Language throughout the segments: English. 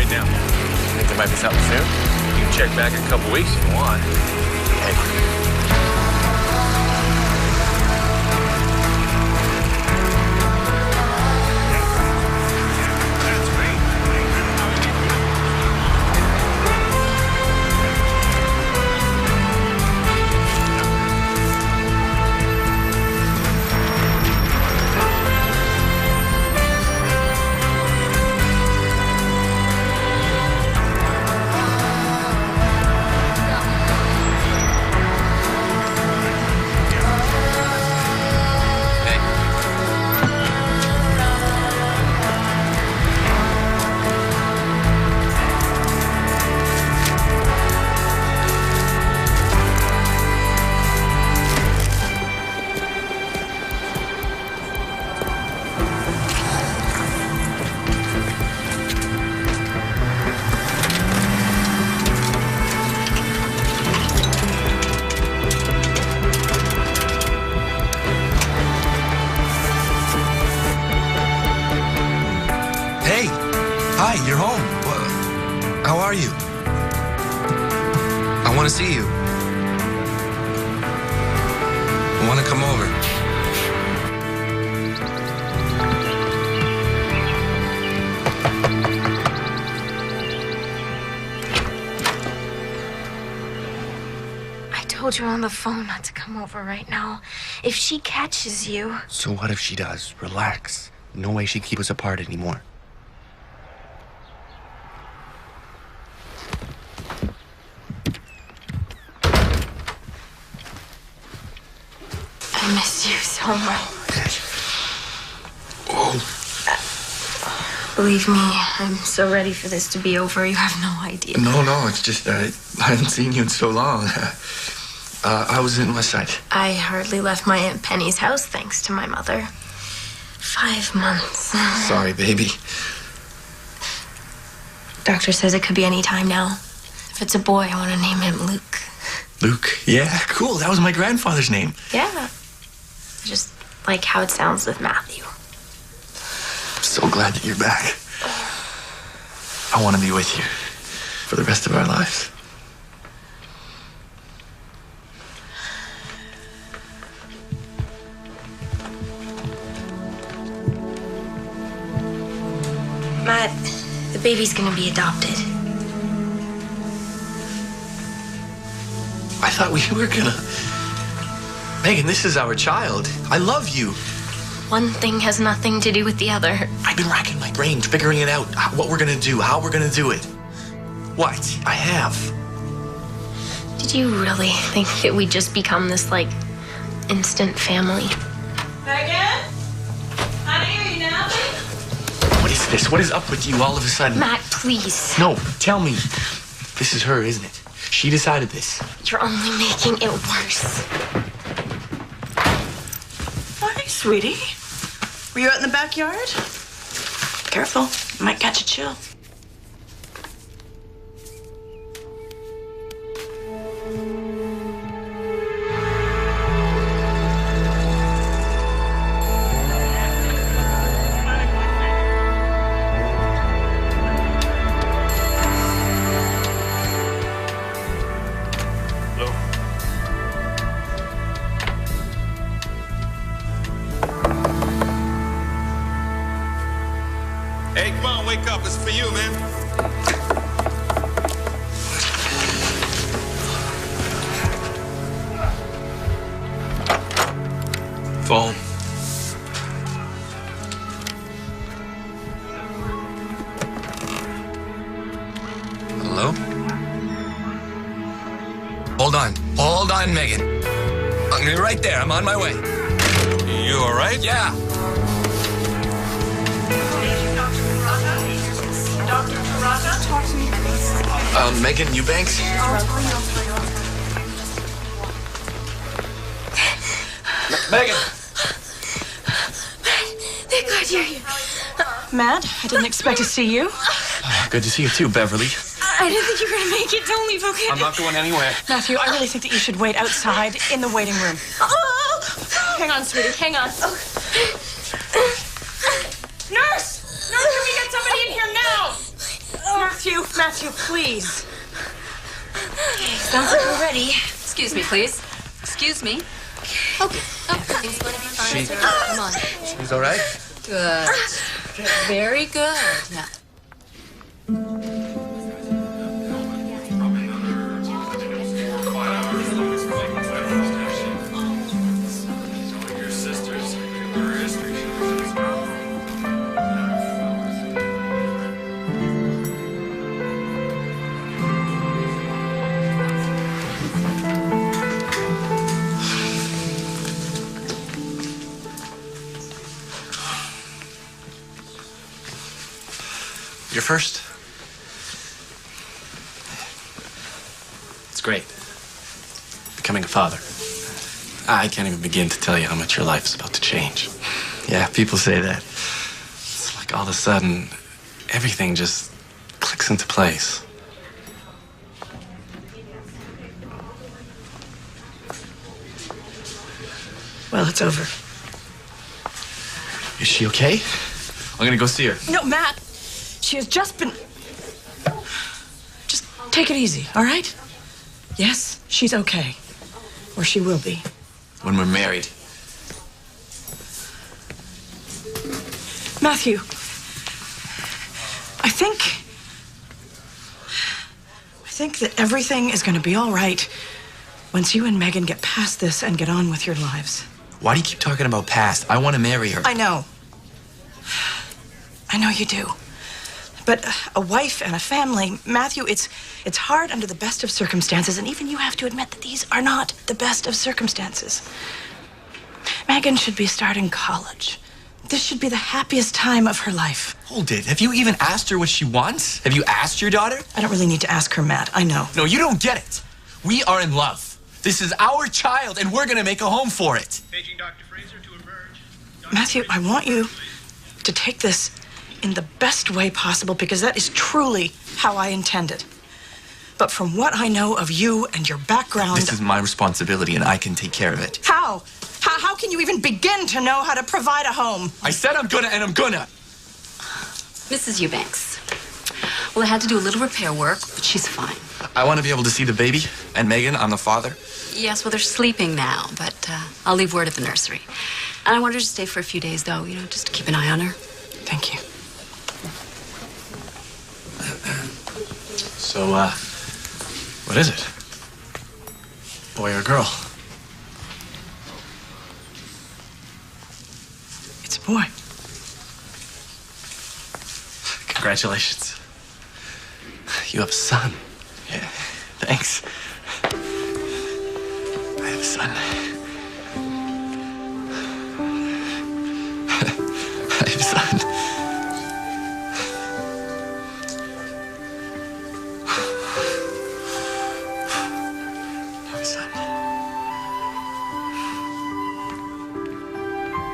right now. Think there might be something soon? You can check back in a couple weeks if you want. Hey. Hi, you're home. How are you? I want to see you. I want to come over. I told you on the phone not to come over right now. If she catches you... So what if she does? Relax. No way she'd keep us apart anymore. I miss you so much. Oh. Believe me, I'm so ready for this to be over. You have no idea. No, it's just I haven't seen you in so long. I was in West Side. I hardly left my Aunt Penny's house thanks to my mother. 5 months. Sorry, baby. Doctor says it could be any time now. If it's a boy, I want to name him Luke. Luke? Yeah, cool. That was my grandfather's name. Yeah. I just like how it sounds with Matthew. I'm so glad that you're back. I want to be with you for the rest of our lives. Matt, the baby's gonna be adopted. I thought we were gonna... Megan, this is our child. I love you. One thing has nothing to do with the other. I've been racking my brain, figuring it out. What we're gonna do, how we're gonna do it. What? I have. Did you really think that we'd just become this, like, instant family? Megan? Honey, are you napping? What is this? What is up with you all of a sudden? Matt, please. No, tell me. This is her, isn't it? She decided this. You're only making it worse. Hi, sweetie. Were you out in the backyard? Careful, you might catch a chill. Hey, come on, wake up. It's for you, man. Phone. Hello? Hold on, Megan. I'm gonna be right there. I'm on my way. You all right? Yeah. Dr. Tarata, talk to me, please. Megan Eubanks? Megan! Thank God you're here. Matt, I didn't expect to see you. Good to see you too, Beverly. I didn't think you were gonna make it. Don't leave, okay? I'm not going anywhere. Matthew, I really think that you should wait outside in the waiting room. Oh! Hang on, sweetie, hang on. Nurse! Nurse, can we get somebody in here now? Matthew. Matthew, please. Sounds like we're ready. Excuse me, please. Excuse me. Okay. Everything's going to be fine. Come on. She's all right? Good. Very good. Now. You're first? It's great. Becoming a father. I can't even begin to tell you how much your life is about to change. Yeah, people say that. It's like all of a sudden, everything just clicks into place. Well, it's over. Is she okay? I'm gonna go see her. No, Matt. She has just been... Just take it easy, all right? Yes, she's okay. Or she will be. When we're married. Matthew, I think that everything is going to be all right once you and Megan get past this and get on with your lives. Why do you keep talking about past? I want to marry her. I know. I know you do. But a wife and a family, Matthew, it's hard under the best of circumstances, and even you have to admit that these are not the best of circumstances. Megan should be starting college. This should be the happiest time of her life. Hold it. Have you even asked her what she wants? Have you asked your daughter? I don't really need to ask her, Matt. I know. No, you don't get it. We are in love. This is our child, and we're gonna make a home for it. Paging Dr. Fraser to emerge. Matthew, I want you to take this in the best way possible, because that is truly how I intended. But from what I know of you and your background... This is my responsibility, and I can take care of it. How? How can you even begin to know how to provide a home? I said I'm gonna, and I'm gonna. Mrs. Eubanks. Well, I had to do a little repair work, but she's fine. I want to be able to see the baby and Megan. I'm the father. Yes, well, they're sleeping now, but I'll leave word at the nursery. And I want her to stay for a few days, though, just to keep an eye on her. Thank you. So, what is it? Boy or girl? It's a boy. Congratulations. You have a son. Yeah, thanks. I have a son. I have a son.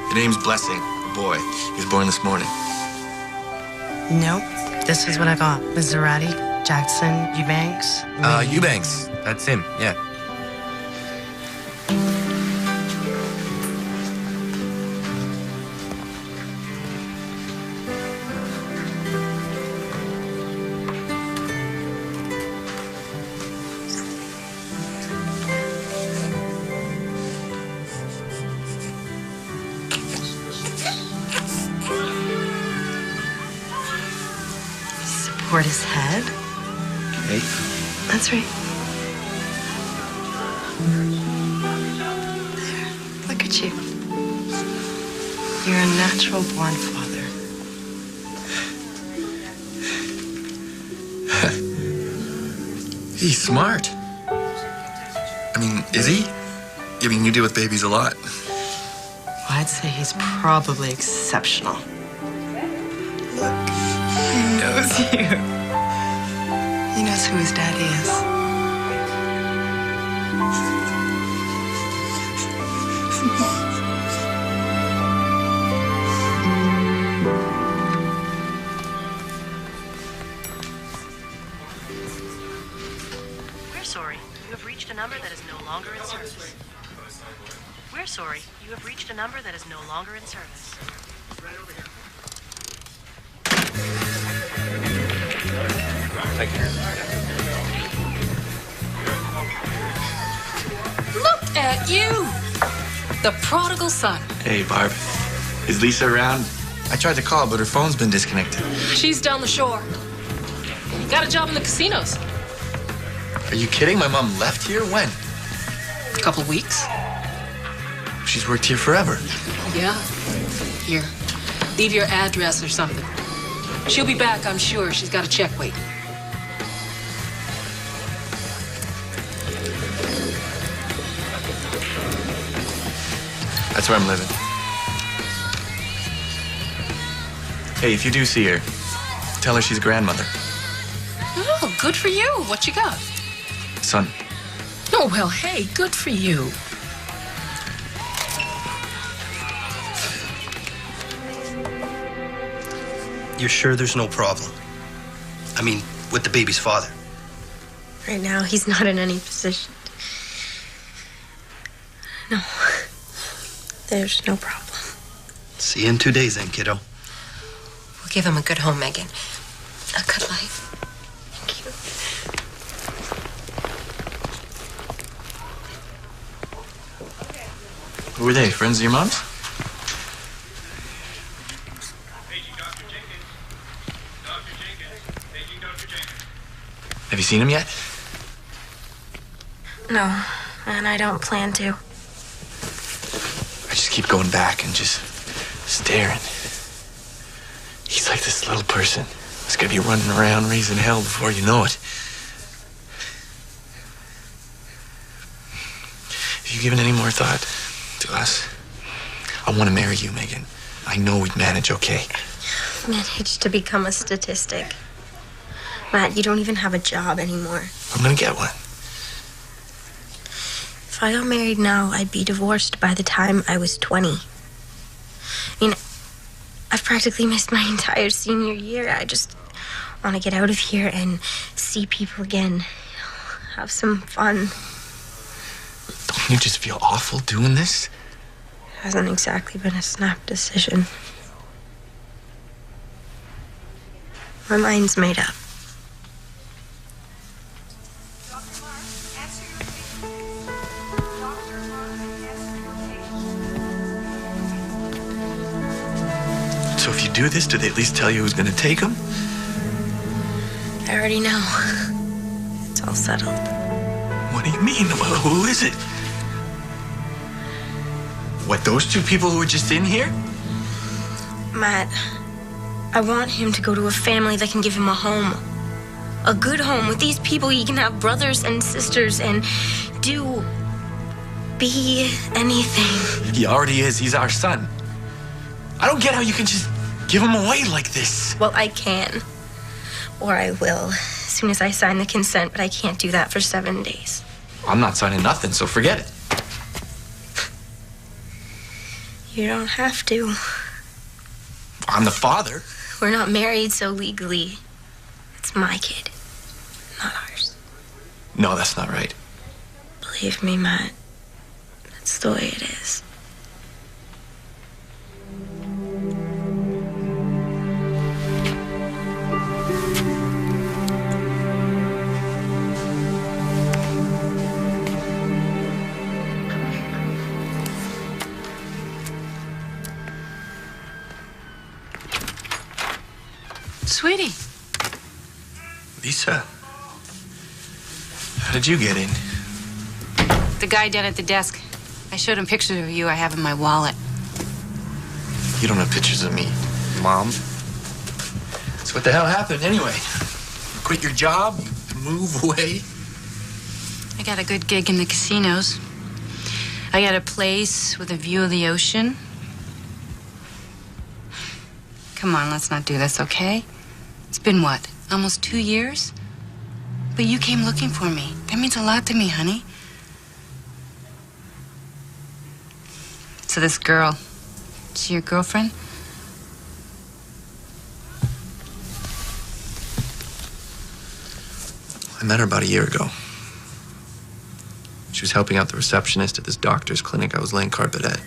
Your name's Blessing, boy. He was born this morning. Nope. This is what I got. Maserati, Jackson, Eubanks. Eubanks. That's him, yeah. Support his head. Hey. That's right. There. Look at you. You're a natural born father. He's smart. I mean, is he? I mean, you deal with babies a lot. Well, I'd say he's probably exceptional. Look, he knows you. He knows who his daddy is. We're sorry. You have reached a number that is no longer in service. We're sorry. You have reached a number that is no longer in service. Right over here. Thank you. Look at you! The prodigal son. Hey, Barb. Is Lisa around? I tried to call, but her phone's been disconnected. She's down the shore. Got a job in the casinos. Are you kidding? My mom left here? When? A couple of weeks. She's worked here forever. Yeah. Here. Leave your address or something. She'll be back, I'm sure. She's got a check waiting. That's where I'm living. Hey, if you do see her, tell her she's a grandmother. Oh, good for you. What you got? Son. Oh, well, hey, good for you. You're sure there's no problem? I mean, with the baby's father? Right now, he's not in any position. No. There's no problem. See you in 2 days then, kiddo. We'll give him a good home, Megan. A good life. Thank you. Who are they? Friends of your mom's? Paging Dr. Jenkins. Dr. Jenkins. Paging Dr. Jenkins. Have you seen him yet? No, and I don't plan to. I just keep going back and just staring. He's like this little person. He's gonna be running around raising hell before you know it. Have you given any more thought to us? I want to marry you, Megan. I know we'd manage okay. Managed to become a statistic. Matt, you don't even have a job anymore. I'm gonna get one. If I got married now, I'd be divorced by the time I was 20. I mean, I've practically missed my entire senior year. I just want to get out of here and see people again. Have some fun. Don't you just feel awful doing this? Hasn't exactly been a snap decision. My mind's made up. So if you do this, do they at least tell you who's gonna take him? I already know. It's all settled. What do you mean? Well, who is it? What, those two people who were just in here? Matt, I want him to go to a family that can give him a home. A good home. With these people, he can have brothers and sisters and be anything. He already is. He's our son. I don't get how you can just give him away like this. Well, I can. Or I will, as soon as I sign the consent, but I can't do that for 7 days. I'm not signing nothing, so forget it. You don't have to. I'm the father. We're not married, so legally, it's my kid, not ours. No, that's not right. Believe me, Matt, that's the way it is. Sweetie. Lisa, how did you get in? The guy down at the desk. I showed him pictures of you I have in my wallet. You don't have pictures of me, Mom. So what the hell happened anyway? You quit your job? You move away? I got a good gig in the casinos. I got a place with a view of the ocean. Come on, let's not do this, okay? It's been what, almost 2 years? But you came looking for me. That means a lot to me, honey. So this girl, is she your girlfriend? I met her about a year ago. She was helping out the receptionist at this doctor's clinic I was laying carpet at.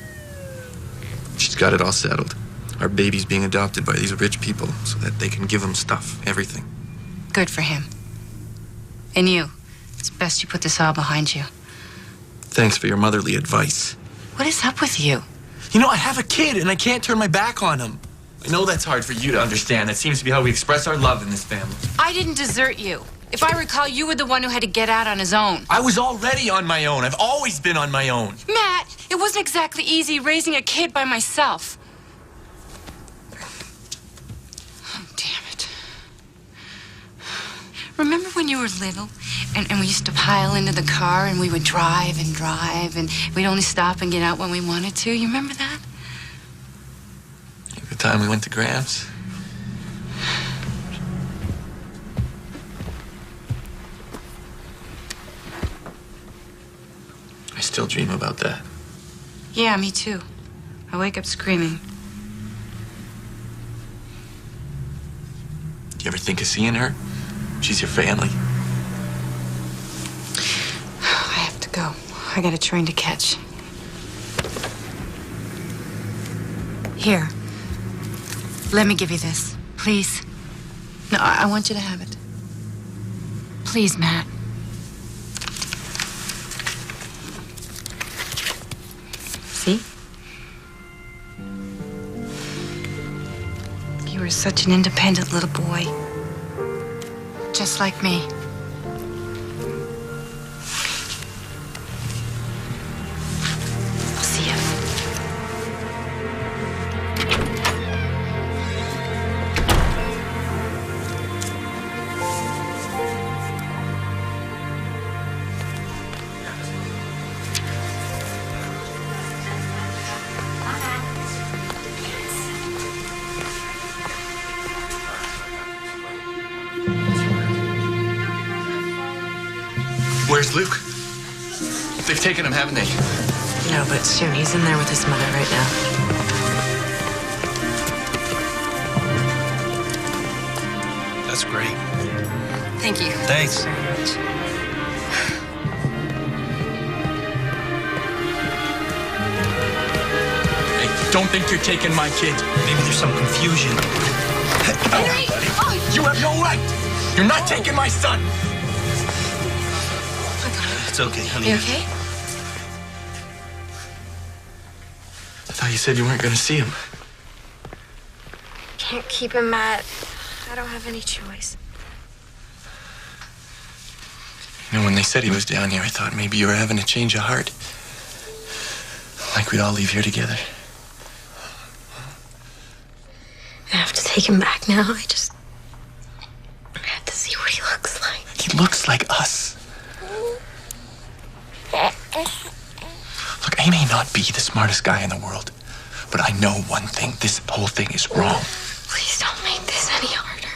She's got it all settled. Our baby's being adopted by these rich people so that they can give them stuff, everything. Good for him. And you, it's best you put this all behind you. Thanks for your motherly advice. What is up with you? You know, I have a kid and I can't turn my back on him. I know that's hard for you to understand. That seems to be how we express our love in this family. I didn't desert you. If I recall, you were the one who had to get out on his own. I was already on my own. I've always been on my own. Matt, it wasn't exactly easy raising a kid by myself. Oh, damn it. Remember when you were little and we used to pile into the car and we would drive and we'd only stop and get out when we wanted to? You remember that? The time we went to Graham's. I still dream about that. Yeah, me too. I wake up screaming. Do you ever think of seeing her? She's your family. I have to go. I got a train to catch. Here. Let me give you this, please. No, I want you to have it. Please, Matt. See? You were such an independent little boy. Just like me. I'll see you. Where's Luke? They've taken him, haven't they? No, but soon. He's in there with his mother right now. That's great. Thank you. Thanks. Very much. Hey, don't think you're taking my kid. Maybe there's some confusion. Henry! Oh, You have no right. You're not taking my son. It's okay, honey. you okay? I thought you said you weren't going to see him. Can't keep him, Matt. I don't have any choice. You know, when they said he was down here, I thought maybe you were having a change of heart. Like we'd all leave here together. I have to take him back now. I have to see what he looks like. He looks like us. Look, I may not be the smartest guy in the world, but I know one thing. This whole thing is wrong. Please don't make this any harder.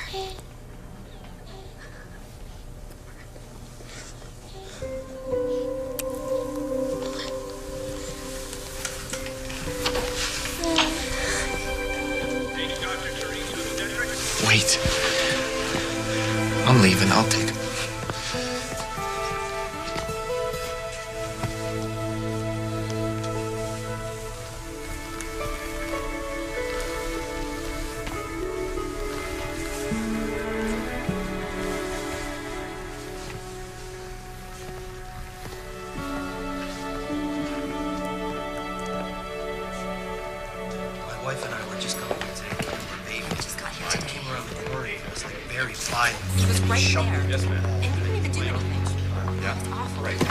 Wait. I'm leaving. I'll take him. My wife and I were just going to take care of our baby. Just got here today. I came around the corner. It was like very violent. He was right there. Yes, ma'am. And he didn't even do anything. Yeah. It's awful. Right. We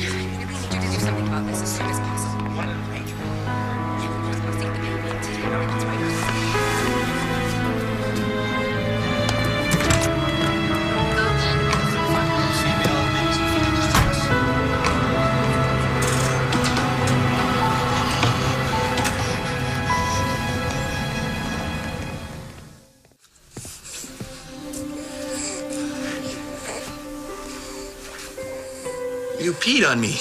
really need you to do something about this as soon as possible. Right. You can just go see the baby. It's right here. You peed on me.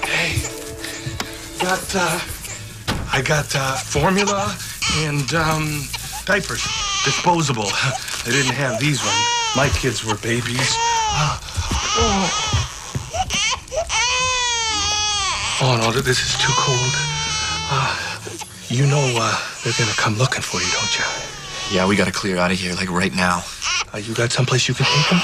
Hey, I got formula and diapers. disposable. They didn't have these when my kids were babies. Oh, no, this is too cold. You know they're gonna come looking for you, don't you? Yeah, we gotta clear out of here, like right now. You got someplace you can take them?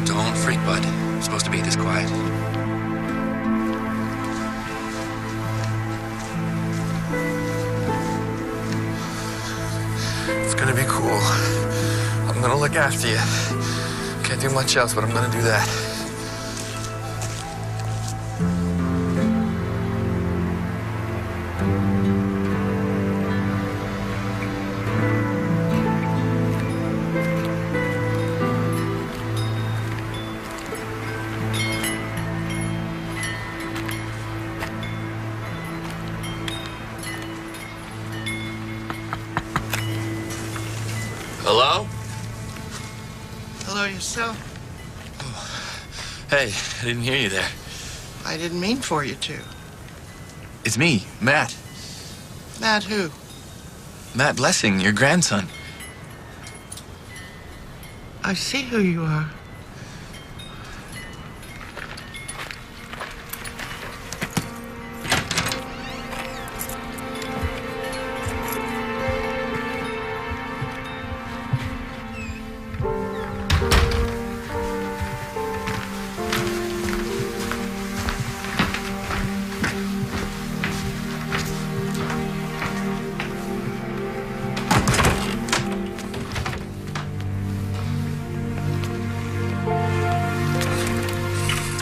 Don't freak, bud. It's supposed to be this quiet. It's gonna be cool. I'm gonna look after you. Can't do much else, but I'm gonna do that. Hello? Hello yourself. Hey, I didn't hear you there. I didn't mean for you to. It's me, Matt. Matt who? Matt Blessing, your grandson. I see who you are.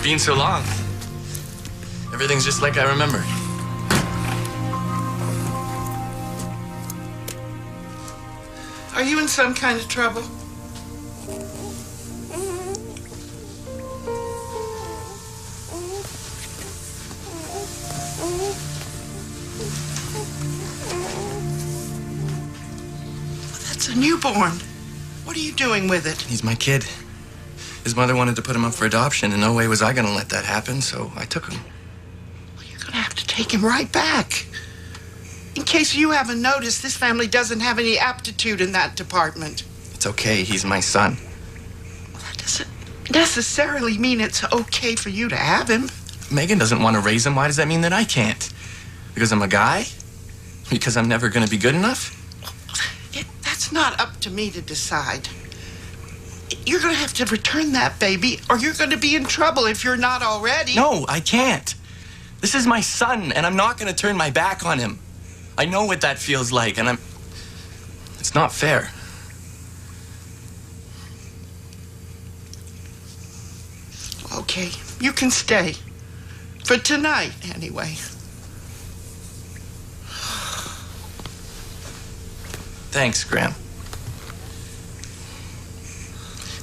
Been so long. Everything's just like I remember. Are you in some kind of trouble? That's a newborn. What are you doing with it? He's my kid. His mother wanted to put him up for adoption, and no way was I gonna let that happen, so I took him. You're gonna have to take him right back. In case you haven't noticed, this family doesn't have any aptitude in that department. It's okay, he's my son. Well, that doesn't necessarily mean it's okay for you to have him. Megan doesn't want to raise him. Why does that mean that I can't? Because I'm a guy? Because I'm never gonna be good enough? That's not up to me to decide. You're gonna have to return that baby, or you're gonna be in trouble if you're not already. No, I can't. This is my son, and I'm not gonna turn my back on him. I know what that feels like, and it's not fair. Okay, you can stay. For tonight, anyway. Thanks, Graham.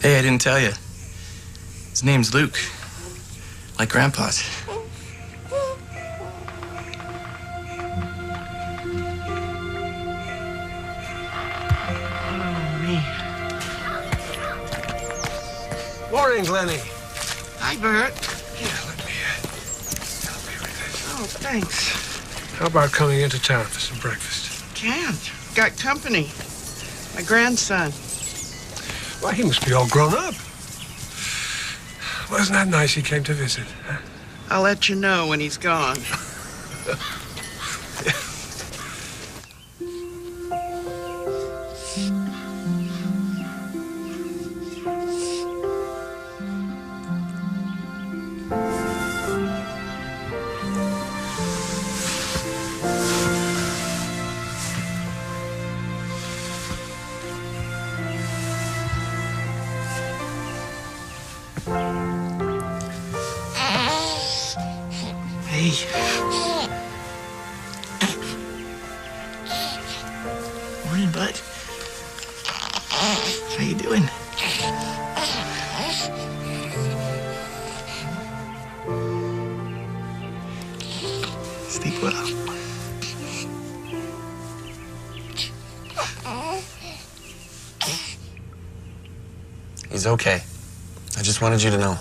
Hey, I didn't tell you. His name's Luke. Like Grandpa's. Morning, Glennie. Hi, Bert. Yeah, let me help you with this. Oh, thanks. How about coming into town for some breakfast? Can't. Got company. My grandson. Why, he must be all grown up. Wasn't that nice he came to visit? Huh? I'll let you know when he's gone. Hey. Morning, bud. How you doing? Sleep well. He's okay. I just wanted you to know.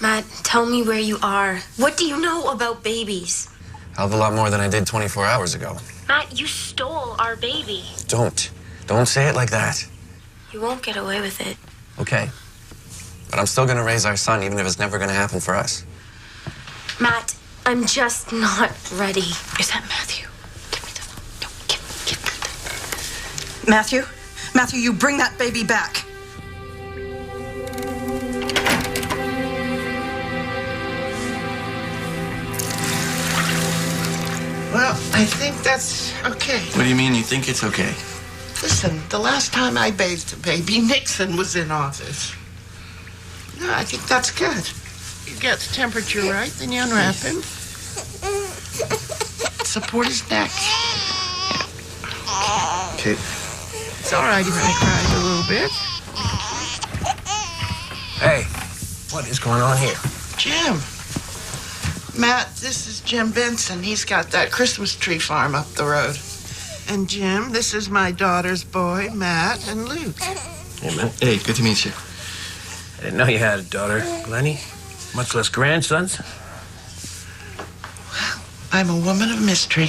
Matt, tell me where you are. What do you know about babies? Hell of a lot more than I did 24 hours ago. Matt, you stole our baby. Don't say it like that. You won't get away with it. Okay. But I'm still gonna raise our son, even if it's never gonna happen for us. Matt, I'm just not ready. Is that Matthew? Give me the phone. No, give me the... Matthew? Matthew, you bring that baby back. Well, I think that's okay. What do you mean you think it's okay? Listen, the last time I bathed a baby, Nixon was in office. No, I think that's good. You get the temperature right, then you unwrap him. Support his neck. Okay. It's all right if I cried a little bit. Hey, what is going on here? Jim. Matt, this is Jim Benson. He's got that Christmas tree farm up the road. And Jim, this is my daughter's boy, Matt and Luke. Hey, man. Hey, good to meet you. I didn't know you had a daughter, Glennie. Much less grandsons. I'm a woman of mystery.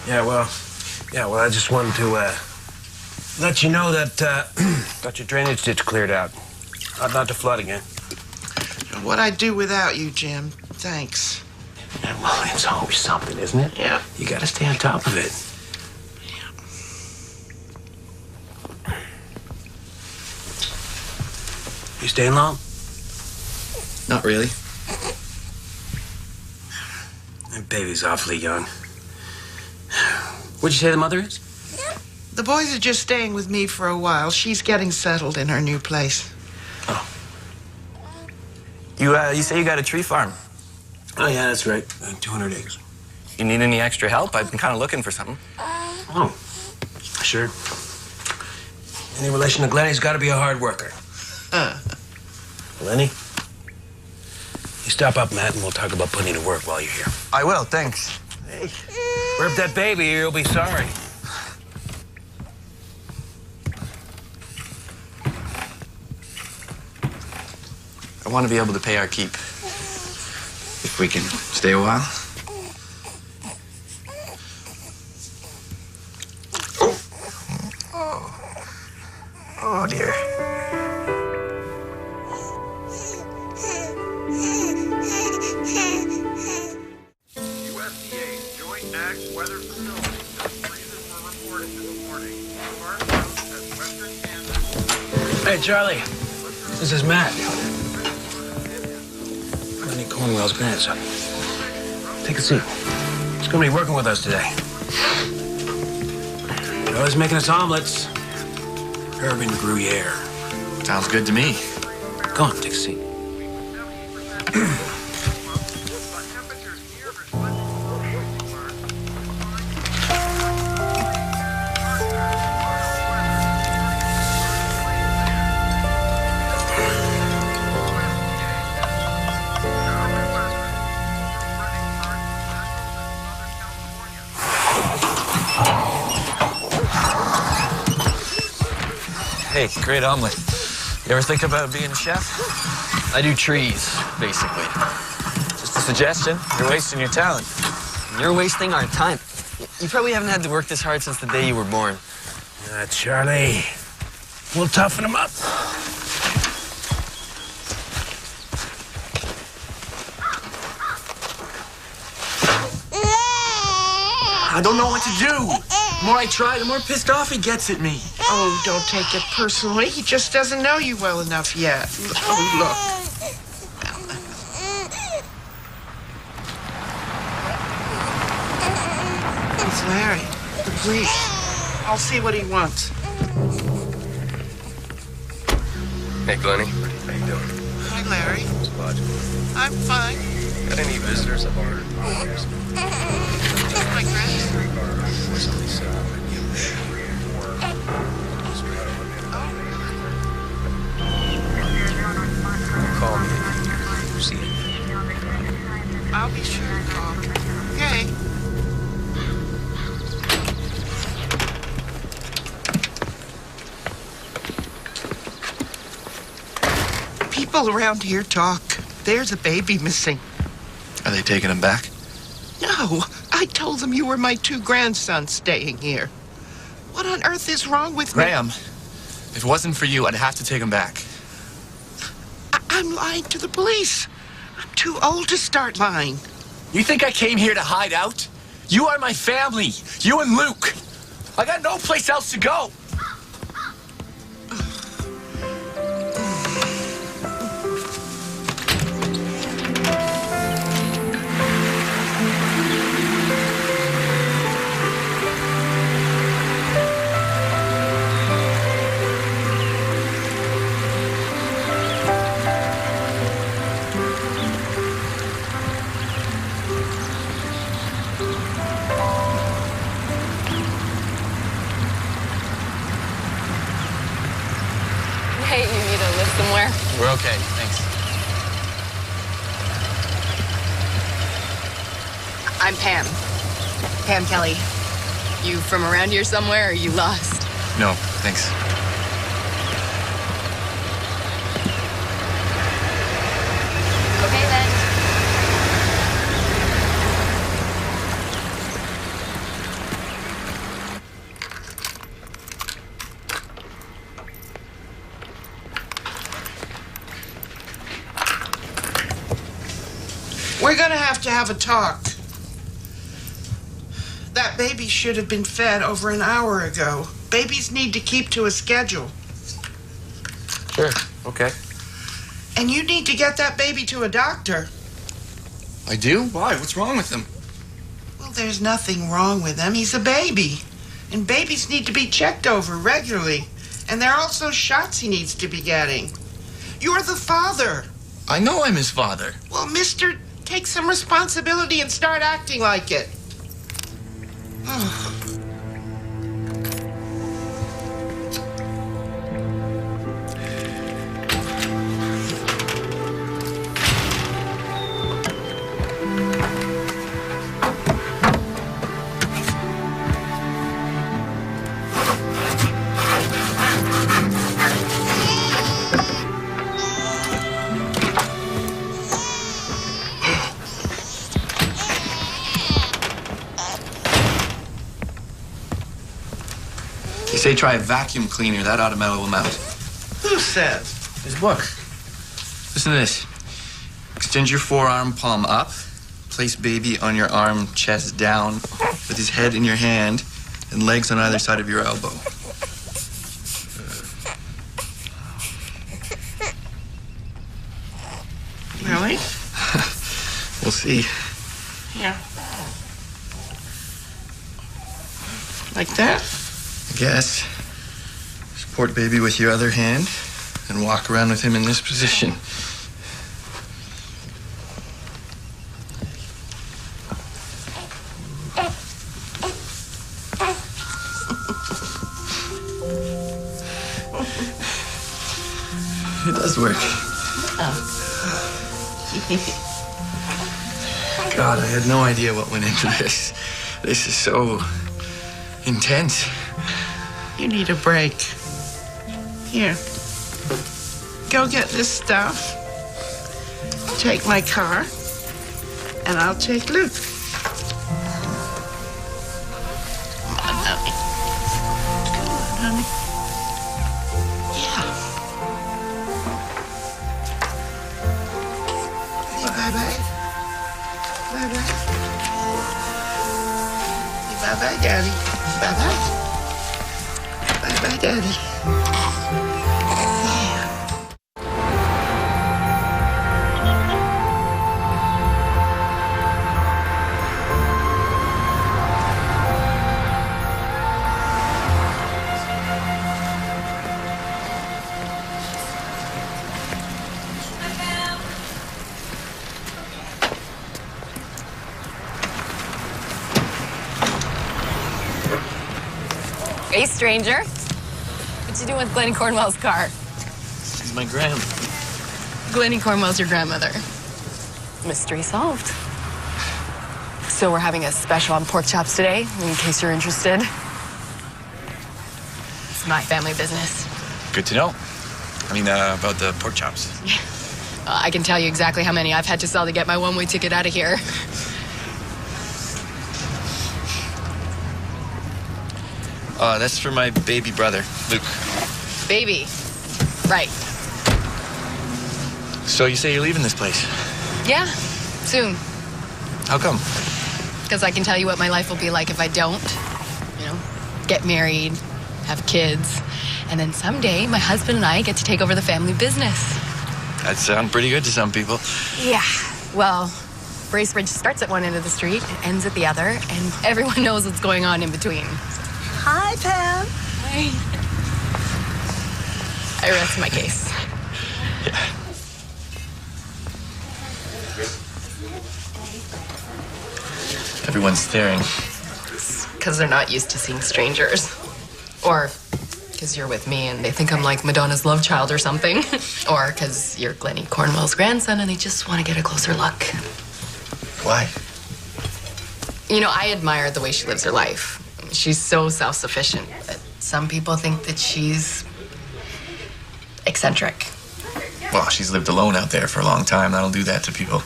Yeah, well, I just wanted to let you know that got your drainage ditch cleared out. Not to flood again. What I'd do without you, Jim. Thanks. Yeah, well, it's always something, isn't it? Yeah. You gotta stay on top of it. You staying long? Not really. That baby's awfully young. What'd you say the mother is? The boys are just staying with me for a while. She's getting settled in her new place. Oh. You say you got a tree farm. Oh, yeah, that's right. 200 acres. You need any extra help? I've been kind of looking for something. Oh, sure. Any relation to Glennie's got to be a hard worker. Lenny, you stop up, Matt, and we'll talk about putting you to work while you're here. I will, thanks. Hey, rip that baby or you'll be sorry. I want to be able to pay our keep. If we can stay a while. Oh, dear. USDA Joint Axe Weather Facility says freezes were reported this morning. Mark Road says Western Kansas. Hey, Charlie. This is Matt. Lenny Cornwell's grandson. Take a seat. He's going to be working with us today. He's always making us omelets. Urban Gruyere. Sounds good to me. Go on, take a seat. Hey, great omelet. You ever think about being a chef? I do trees, basically. Just a suggestion. You're wasting your talent. You're wasting our time. You probably haven't had to work this hard since the day you were born. Charlie, we'll toughen him up. I don't know what to do. The more I try, the more pissed off he gets at me. Oh, don't take it personally. He just doesn't know you well enough yet. Oh, look. It's Larry, the police. I'll see what he wants. Hey, Glennie. How you doing? I Larry. Spot. I'm fine. Got any visitors of our Just my grandson. Call me if you see it. I'll be sure to call. Okay. People around here talk. There's a baby missing. Are they taking him back? No, I told them you were my 2 grandsons staying here. What on earth is wrong with me? Graham, if it wasn't for you, I'd have to take him back. I'm lying to the police. I'm too old to start lying. You think I came here to hide out? You are my family. You and Luke. I got no place else to go. Hey, you need to live somewhere? We're okay, thanks. I'm Pam. Pam Kelly. You from around here somewhere, or you lost? No, thanks. Okay, then. We're gonna have a talk. That baby should have been fed over an hour ago. Babies need to keep to a schedule. Sure, okay. And you need to get that baby to a doctor. I do? Why? What's wrong with him? Well, there's nothing wrong with him. He's a baby. And babies need to be checked over regularly. And there are also shots he needs to be getting. You're the father. I know I'm his father. Well, mister, take some responsibility and start acting like it. They say try a vacuum cleaner. That ought to mellow him out. Who said? His book. Listen to this. Extend your forearm palm up. Place baby on your arm, chest down, with his head in your hand, and legs on either side of your elbow. Really? We'll see. Yeah. Like that? I guess. Support baby with your other hand and walk around with him in this position. It does work. God, I had no idea what went into this. This is so intense. You need a break. Here. Go get this stuff. Take my car. And I'll take Luke. Come on, honey. Come on, honey. Yeah. Say bye-bye. Bye-bye. Say bye-bye, Daddy. Bye-bye. Bye-bye, Daddy. stranger. What you doing with Glennie Cornwell's car? She's my grandma. Glennie Cornwell's your grandmother. Mystery solved. So we're having a special on pork chops today, in case you're interested. It's my family business. Good to know. I mean, about the pork chops. I can tell you exactly how many I've had to sell to get my one-way ticket out of here. That's for my baby brother, Luke. Baby. Right. So you say you're leaving this place? Yeah, soon. How come? Because I can tell you what my life will be like if I don't. You know, get married, have kids, and then someday my husband and I get to take over the family business. That sounds pretty good to some people. Yeah, well, Bracebridge starts at one end of the street and ends at the other, and everyone knows what's going on in between. Hi, Pam. Hi. I rest my case. Yeah. Everyone's staring. Because they're not used to seeing strangers. Or because you're with me and they think I'm like Madonna's love child or something. Or because you're Glennie Cornwell's grandson and they just want to get a closer look. Why? You know, I admire the way she lives her life. She's so self-sufficient. But some people think that she's eccentric. Well, she's lived alone out there for a long time. That'll do that to people.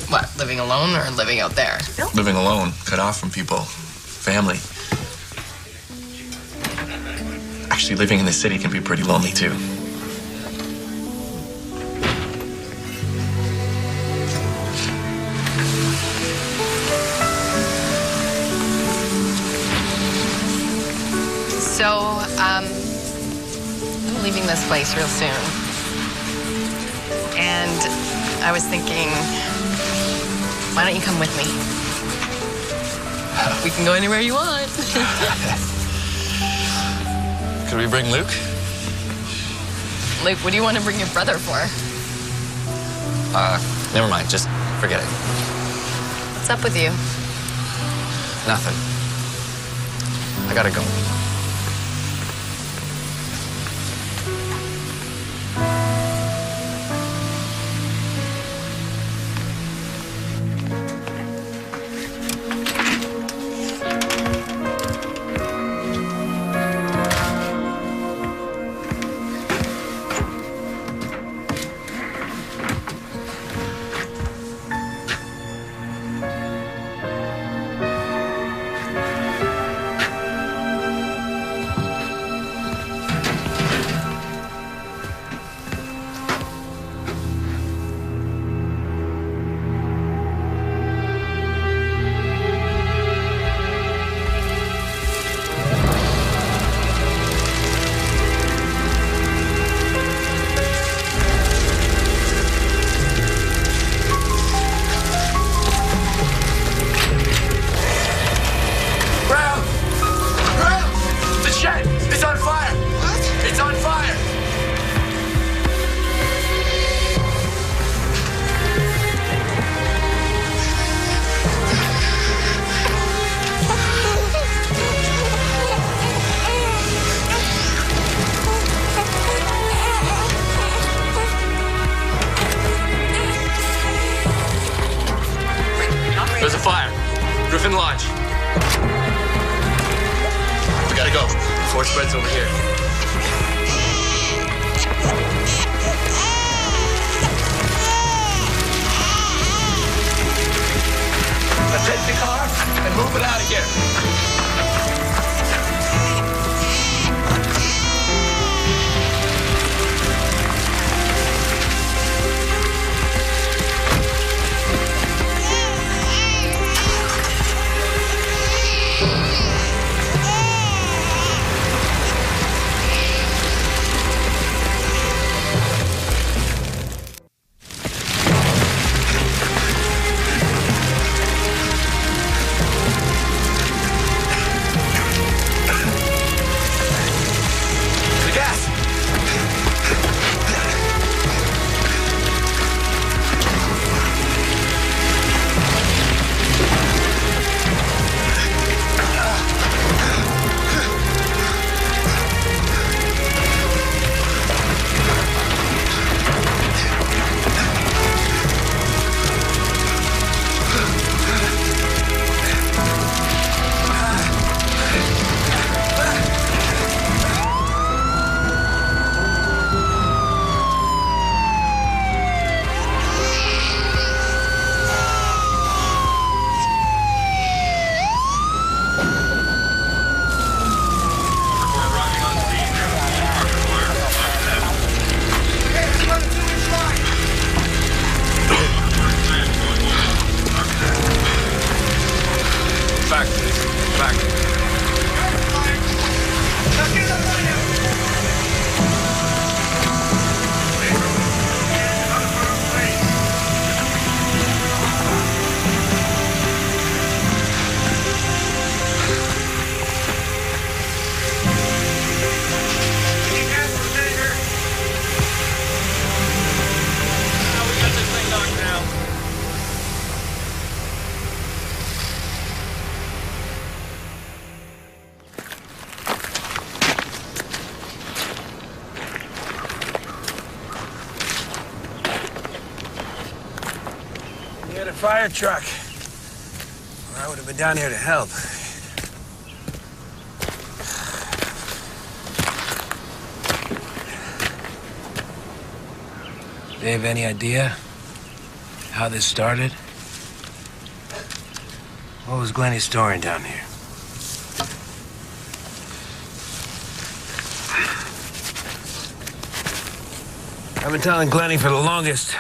What, living alone or living out there? Living alone, cut off from people, family. Actually, living in the city can be pretty lonely, too. So, I'm leaving this place real soon. And I was thinking, why don't you come with me? We can go anywhere you want. Could we bring Luke? Luke, what do you want to bring your brother for? Never mind. Just forget it. What's up with you? Nothing. I gotta go. There's a fire. Griffin Lodge. We gotta go before it spreads over here. Now take the car and move it out of here. fire truck. Or I would have been down here to help. Do you have any idea how this started? What was Glennie storing down here? I've been telling Glennie for the longest.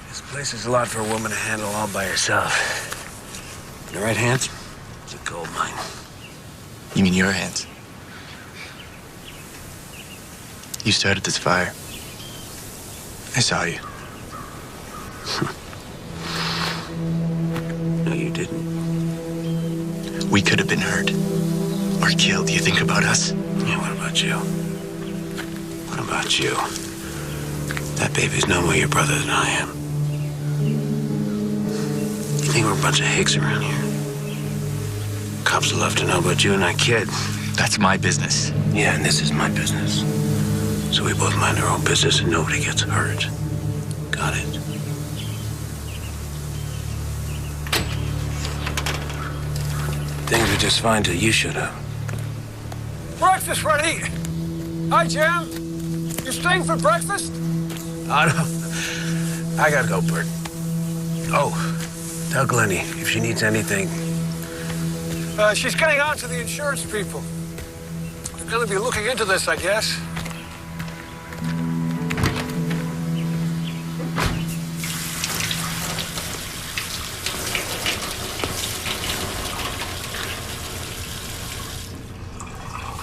This place is a lot for a woman to handle all by herself. In the right hands, it's a gold mine. You mean your hands? You started this fire. I saw you. No, you didn't. We could have been hurt. Or killed. You think about us? Yeah, what about you? What about you? That baby's no more your brother than I am. You think we're a bunch of hicks around here? Cops will love to know about you and that kid. That's my business. Yeah, and this is my business. So we both mind our own business and nobody gets hurt. Got it? Things were just fine till you showed up. Breakfast ready. Hi, Jim. You staying for breakfast? Oh, no. I gotta go, Bert. Oh, tell Glennie if she needs anything. She's getting on to the insurance people. They're going to be looking into this, I guess.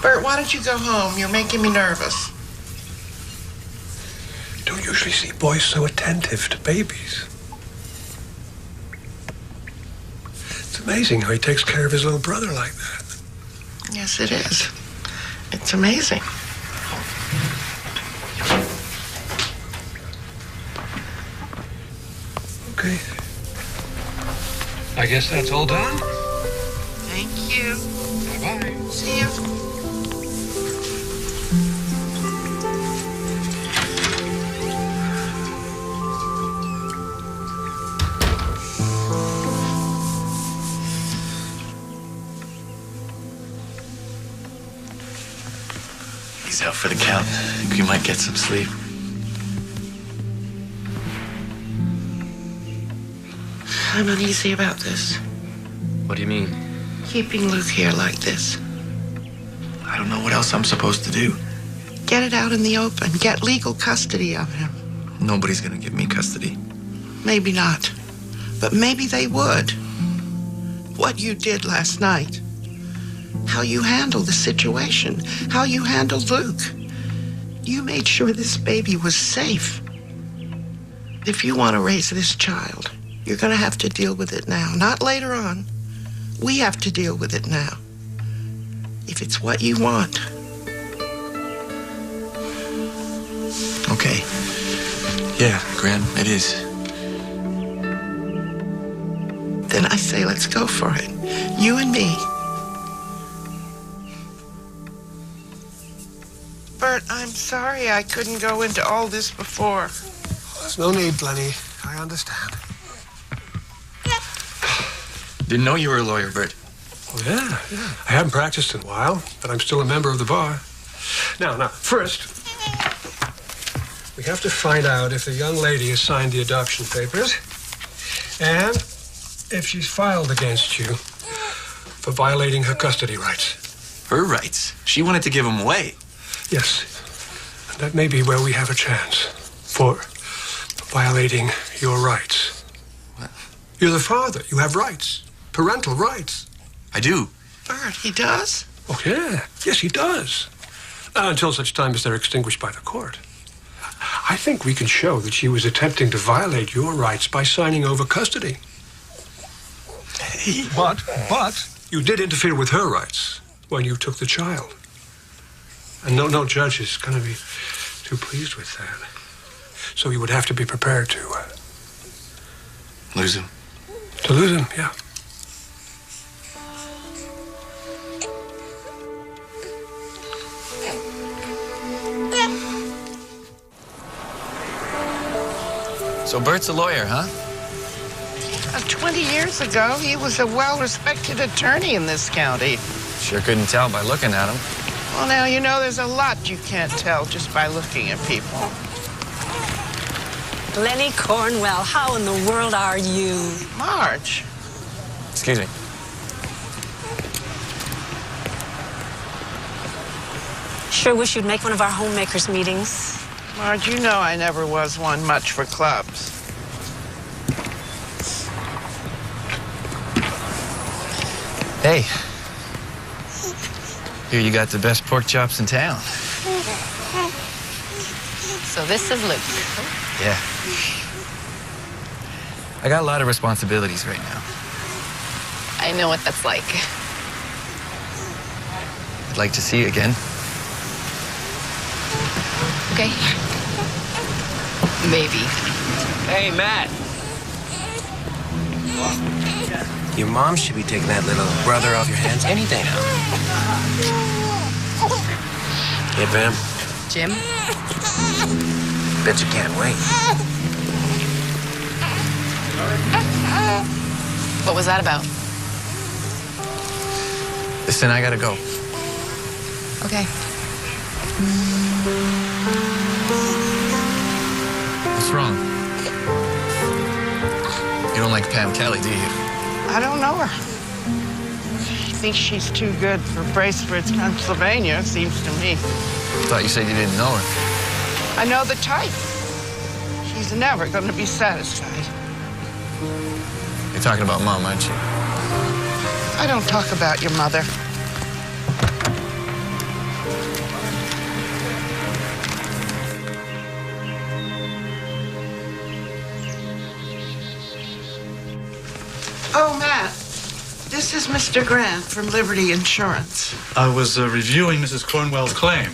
Bert, why don't you go home? You're making me nervous. Don't usually see boys so attentive to babies. It's amazing how he takes care of his little brother like that. Yes, it is. It's amazing. Okay. I guess that's all done. Thank you. Bye-bye. See you. He's out for the count. Think we might get some sleep. I'm uneasy about this. What do you mean? Keeping Luke here like this. I don't know what else I'm supposed to do. Get it out in the open. Get legal custody of him. Nobody's gonna give me custody. Maybe not. But maybe they would. What you did last night. How you handled the situation. How you handled Luke. You made sure this baby was safe. If you want to raise this child, you're going to have to deal with it now. Not later on. We have to deal with it now. If it's what you want. Okay. Yeah, Gran, it is. Then I say let's go for it. You and me. Bert, I'm sorry I couldn't go into all this before. There's no need, Glennie. I understand. Didn't know you were a lawyer, Bert. Oh, yeah. I haven't practiced in a while, but I'm still a member of the bar. Now, first, we have to find out if the young lady has signed the adoption papers and if she's filed against you for violating her custody rights. Her rights? She wanted to give them away. Yes. And that may be where we have a chance for violating your rights. What? You're the father. You have rights. Parental rights. I do. Bert, he does? Oh, yeah. Yes, he does. Until such time as they're extinguished by the court. I think we can show that she was attempting to violate your rights by signing over custody. Hey. But you did interfere with her rights when you took the child. And no judge is going to be too pleased with that. So you would have to be prepared to... lose him. To lose him, yeah. So Bert's a lawyer, huh? 20 years ago, he was a well-respected attorney in this county. Sure couldn't tell by looking at him. Well, now, you know, there's a lot you can't tell just by looking at people. Lenny Cornwell, how in the world are you? Marge. Excuse me. Sure wish you'd make one of our homemakers meetings. Marge, you know I never was one much for clubs. Hey. Here you got the best pork chops in town. So this is Luke. Yeah. I got a lot of responsibilities right now. I know what that's like. I'd like to see you again. Okay. Maybe. Hey, Matt. Your mom should be taking that little brother off your hands any day now. Hey, Pam. Jim? Bet you can't wait. What was that about? Listen, I gotta go. Okay. What's wrong? You don't like Pam Kelly, do you? I don't know her. I think she's too good for Bracebridge, Pennsylvania, it seems to me. Thought you said you didn't know her. I know the type. She's never going to be satisfied. You're talking about Mom, aren't you? I don't talk about your mother. Oh, Matt, this is Mr. Grant from Liberty Insurance. I was reviewing Mrs. Cornwell's claim.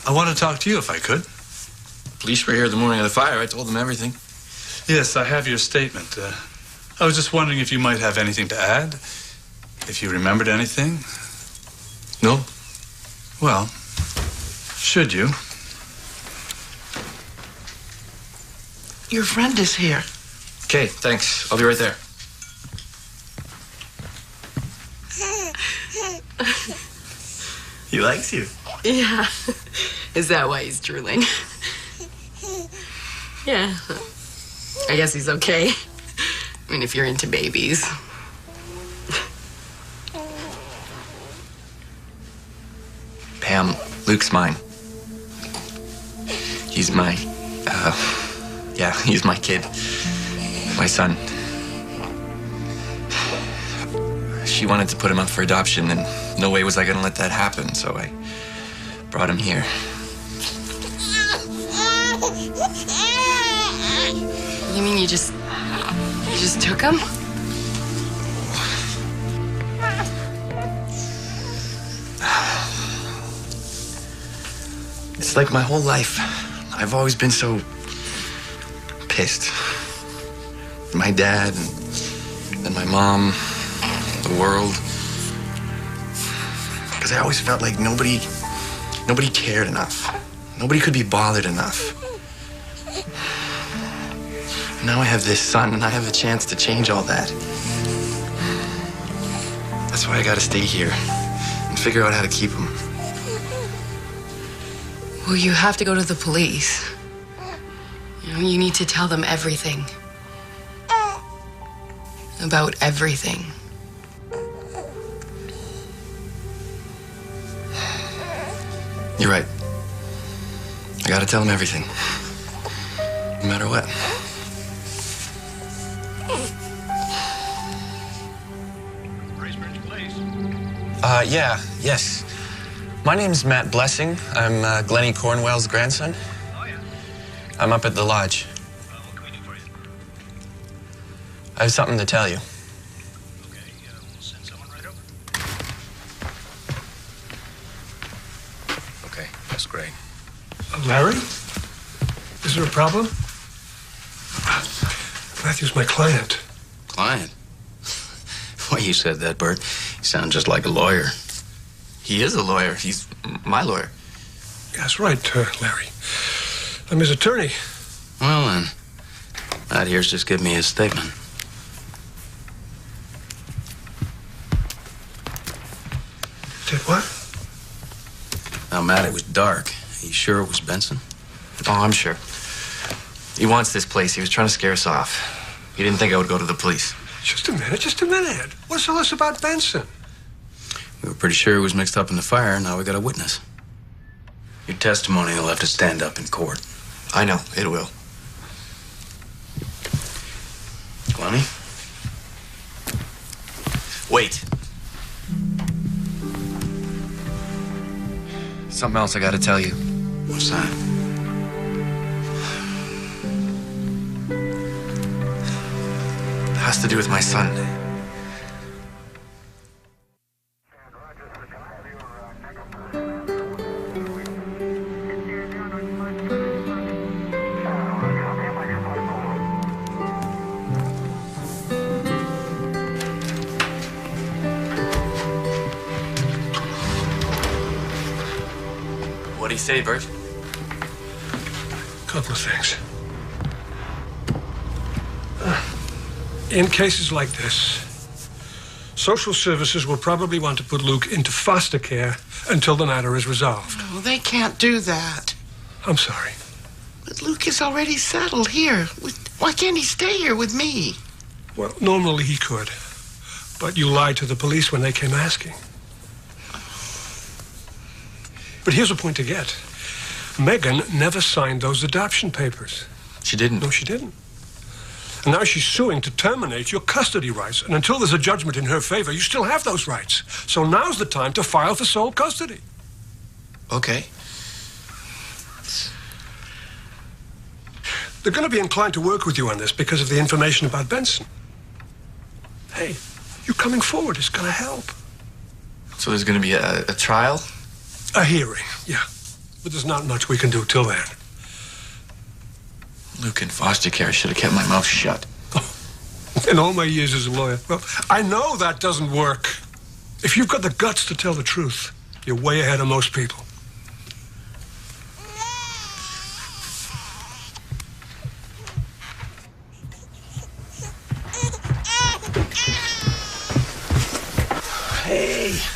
I wanted to talk to you if I could. Police were here the morning of the fire. I told them everything. Yes, I have your statement. I was just wondering if you might have anything to add, if you remembered anything. No. Well, should you? Your friend is here. Okay, thanks. I'll be right there. He likes you. Yeah. Is that why he's drooling? Yeah. I guess he's okay. I mean, if you're into babies. Pam, Luke's mine. He's my, yeah, he's my kid. My son. She wanted to put him up for adoption, and no way was I gonna let that happen, so I brought him here. You mean you just took him? It's like my whole life. I've always been so pissed. My dad and my mom, the world. Because I always felt like nobody cared enough. Nobody could be bothered enough. Now I have this son, and I have a chance to change all that. That's why I gotta stay here and figure out how to keep him. Well, you have to go to the police. You know, you need to tell them everything. About everything. You're right. I gotta tell them everything. No matter what. Yes. My name's Matt Blessing. I'm Glennie Cornwell's grandson. Oh, yeah. I'm up at the lodge. What can we do for you? I have something to tell you. Okay, we'll send someone right over. Okay, that's great. Larry? Is there a problem? Matthew's my client. Client? Why you said that, Bert? You sound just like a lawyer. He is a lawyer. He's my lawyer. That's right, Larry. I'm his attorney. Well, then, Matt here's just give me his statement. Now, Matt, it was dark. Are you sure it was Benson? Oh, I'm sure. He wants this place. He was trying to scare us off. He didn't think I would go to the police. Just a minute. What's all this about Benson? We were pretty sure he was mixed up in the fire. Now we got a witness. Your testimony will have to stand up in court. I know. It will. Glennie? Wait. Something else I gotta tell you. What's that? It has to do with my son. What'd he say, Bert? Couple of things. In cases like this, social services will probably want to put Luke into foster care until the matter is resolved. No, they can't do that. I'm sorry. But Luke is already settled here. Why can't he stay here with me? Well, normally he could. But you lied to the police when they came asking. But here's a point to get. Megan never signed those adoption papers. She didn't? No, she didn't. And now she's suing to terminate your custody rights. And until there's a judgment in her favor, you still have those rights. So now's the time to file for sole custody. Okay. They're going to be inclined to work with you on this because of the information about Benson. Hey, you coming forward is going to help. So there's gonna be a trial? A hearing, yeah. But there's not much we can do till then. Luke in foster care. I should have kept my mouth shut. In all my years as a lawyer, well, I know that doesn't work. If you've got the guts to tell the truth, you're way ahead of most people.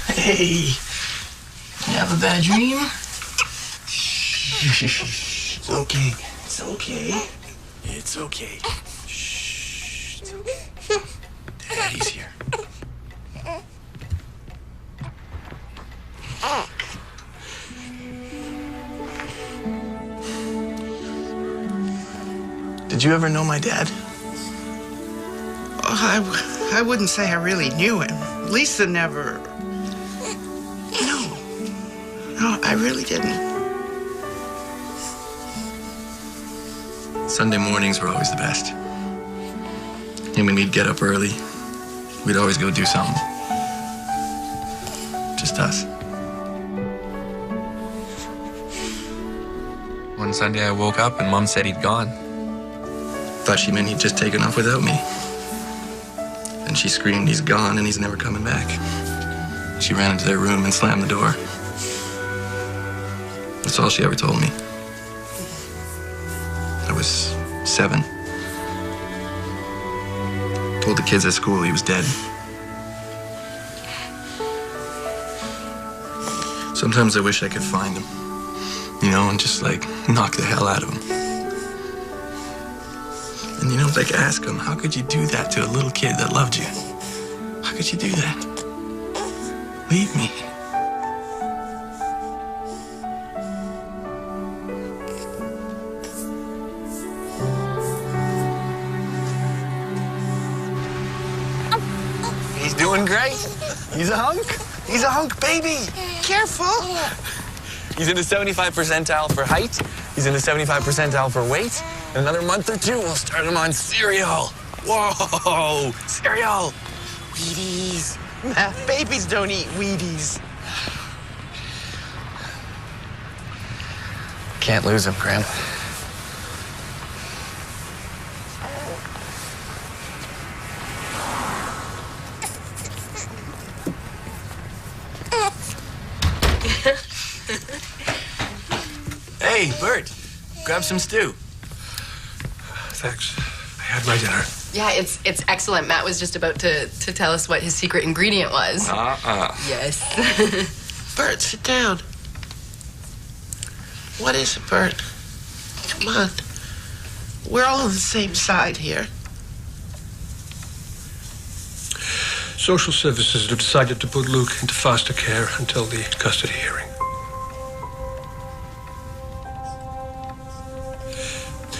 Hey. You have a bad dream? It's okay. It's okay. It's okay. Shh. It's okay. Daddy's here. Did you ever know my dad? Oh, I wouldn't say I really knew him. Lisa never... No, I really didn't. Sunday mornings were always the best. And when we'd get up early, we'd always go do something. Just us. One Sunday I woke up and Mom said he'd gone. Thought she meant he'd just taken off without me. Then she screamed, he's gone and he's never coming back. She ran into their room and slammed the door. That's all she ever told me. I was 7. Told the kids at school he was dead. Sometimes I wish I could find him, you know, and just like knock the hell out of him. And you know, like ask him, how could you do that to a little kid that loved you? How could you do that? Leave me. He's doing great. He's a hunk. He's a hunk baby. Careful. He's in the 75th percentile for height. He's in the 75th percentile for weight. In another month or two, we'll start him on cereal. Whoa, cereal. Wheaties. Nah, babies don't eat Wheaties. Can't lose him, Graham. Hey, Bert, grab some stew. Thanks. I had my dinner. Yeah, it's excellent. Matt was just about to tell us what his secret ingredient was. Uh-uh. Yes. Bert, sit down. What is it, Bert? Come on. We're all on the same side here. Social services have decided to put Luke into foster care until the custody hearing.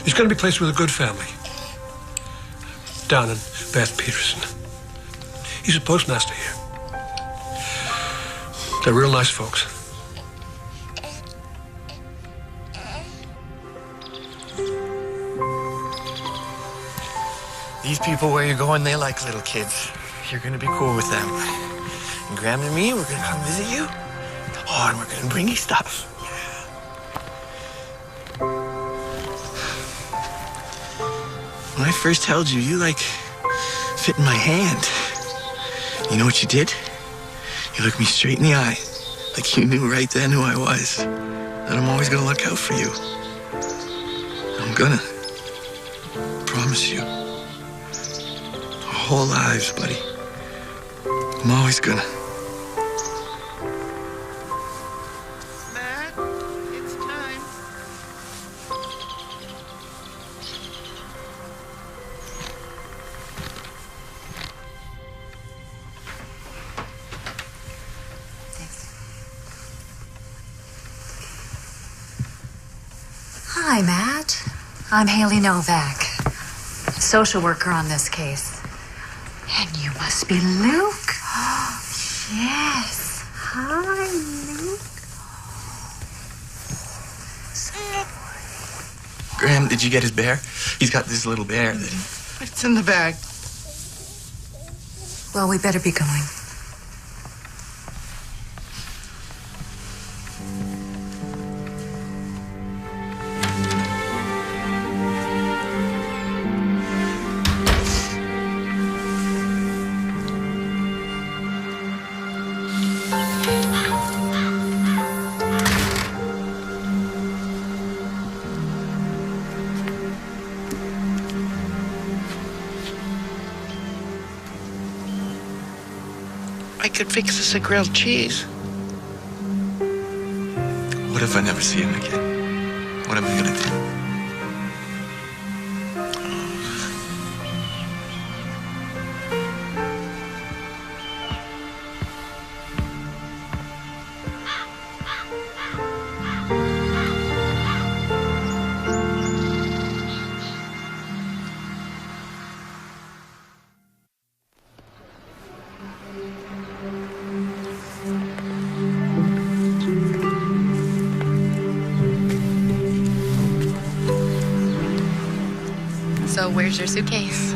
He's going to be placed with a good family down in Beth Peterson. He's a postmaster here. They're real nice folks. These people where you're going, they like little kids. You're gonna be cool with them. And Graham and me, we're gonna come visit you. Oh, and we're gonna bring you stuff. When I first held you, you like fit in my hand. You know what you did? You looked me straight in the eye, like you knew right then who I was. That I'm always gonna look out for you. I'm gonna. Promise you. Our whole lives, buddy. I'm always gonna. Matt, it's time. Hi, Matt. I'm Haley Novak, social worker on this case. And you must be Luke. Yes. Hi, Luke. Graham, did you get his bear? He's got this little bear that... It's in the bag. Well, we better be going. I could fix us a grilled cheese. What if I never see him again? What am I gonna do? So where's your suitcase?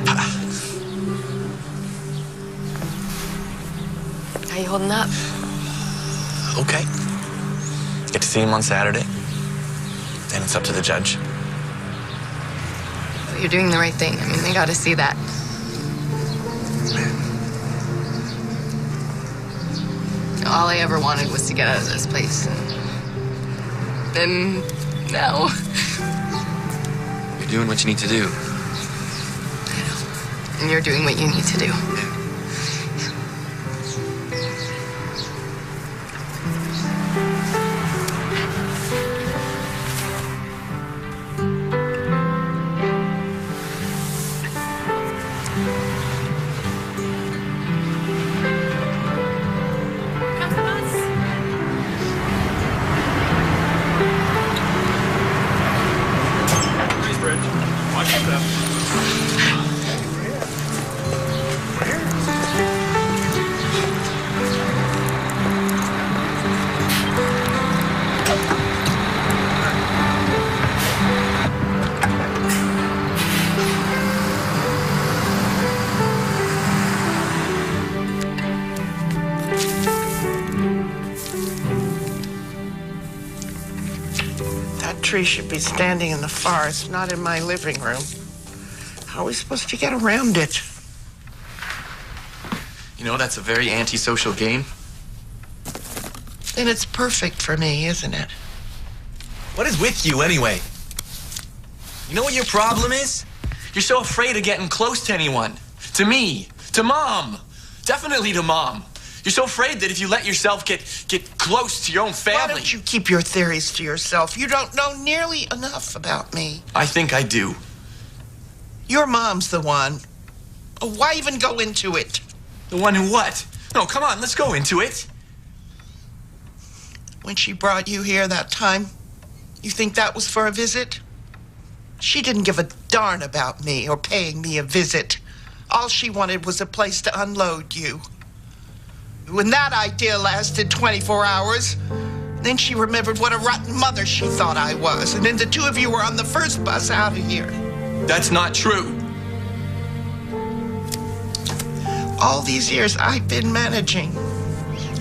How you holding up? Okay. Get to see him on Saturday. Then it's up to the judge. Well, you're doing the right thing. I mean, they gotta see that. All I ever wanted was to get out of this place. And now... You're doing what you need to do. And you're doing what you need to do. That tree should be standing in the forest, not in my living room. How are we supposed to get around it? You know, that's a very antisocial game. Then it's perfect for me, isn't it? What is with you, anyway? You know what your problem is? You're so afraid of getting close to anyone. To me. To Mom. Definitely to Mom. You're so afraid that if you let yourself get close to your own family... Why don't you keep your theories to yourself? You don't know nearly enough about me. I think I do. Your mom's the one. Oh, why even go into it? The one who what? No, come on, let's go into it. When she brought you here that time, you think that was for a visit? She didn't give a darn about me or paying me a visit. All she wanted was a place to unload you. When that idea lasted 24 hours, then she remembered what a rotten mother she thought I was. And then the two of you were on the first bus out of here. That's not true. All these years I've been managing.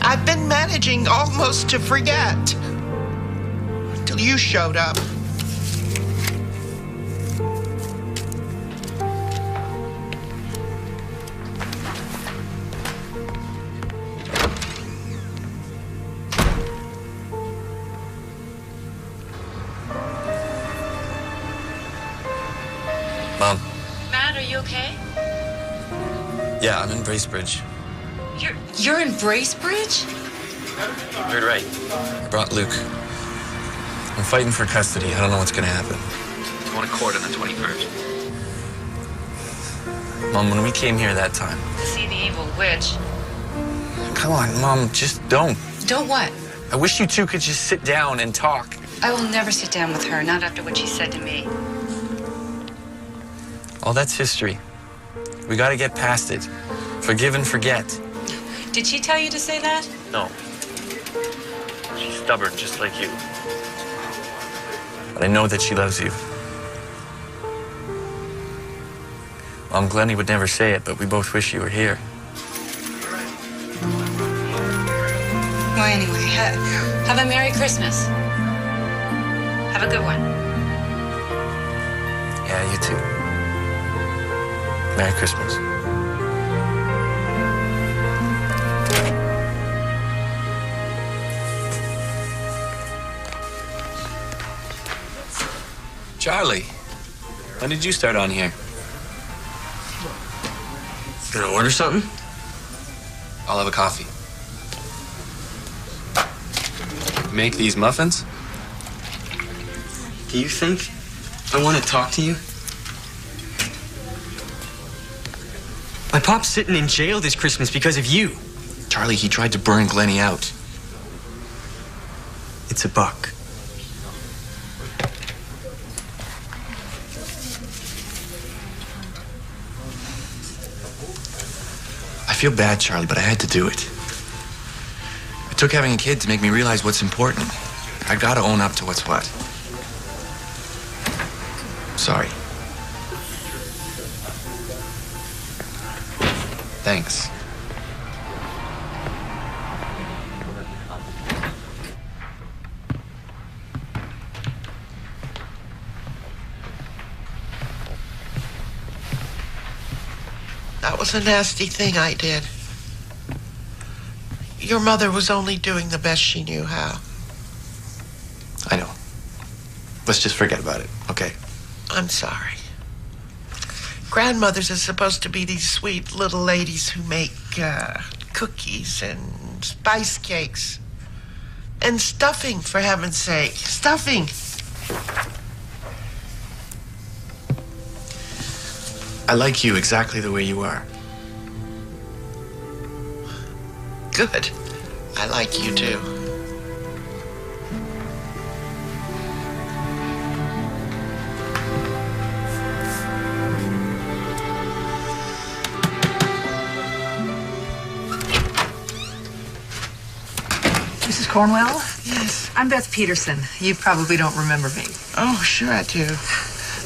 I've been managing almost to forget. Until you showed up. Mom. Matt, are you okay? Yeah, I'm in Bracebridge. You're in Bracebridge? You heard right. I brought Luke. I'm fighting for custody. I don't know what's gonna happen. Going to court on the 21st. Mom, when we came here that time... To see the evil witch. Come on, Mom, just don't. Don't what? I wish you two could just sit down and talk. I will never sit down with her, not after what she said to me. All that's history. We gotta get past it. Forgive and forget. Did she tell you to say that? No. She's stubborn, just like you. But I know that she loves you. Mom, Glennie would never say it, but we both wish you were here. Well, anyway, have a Merry Christmas. Have a good one. Yeah, you too. Merry Christmas. Charlie, when did you start on here? Gonna order something? I'll have a coffee. Make these muffins? Do you think I want to talk to you? My pop's sitting in jail this Christmas because of you. Charlie, he tried to burn Glennie out. It's $1. I feel bad, Charlie, but I had to do it. It took having a kid to make me realize what's important. I gotta own up to what's what. Sorry. Thanks. That was a nasty thing I did. Your mother was only doing the best she knew how. I know. Let's just forget about it, okay? I'm sorry. Grandmothers are supposed to be these sweet little ladies who make cookies and spice cakes. And stuffing, for heaven's sake. Stuffing. I like you exactly the way you are. Good. I like you too. Mrs. Cornwell? Yes. I'm Beth Peterson. You probably don't remember me. Oh, sure I do.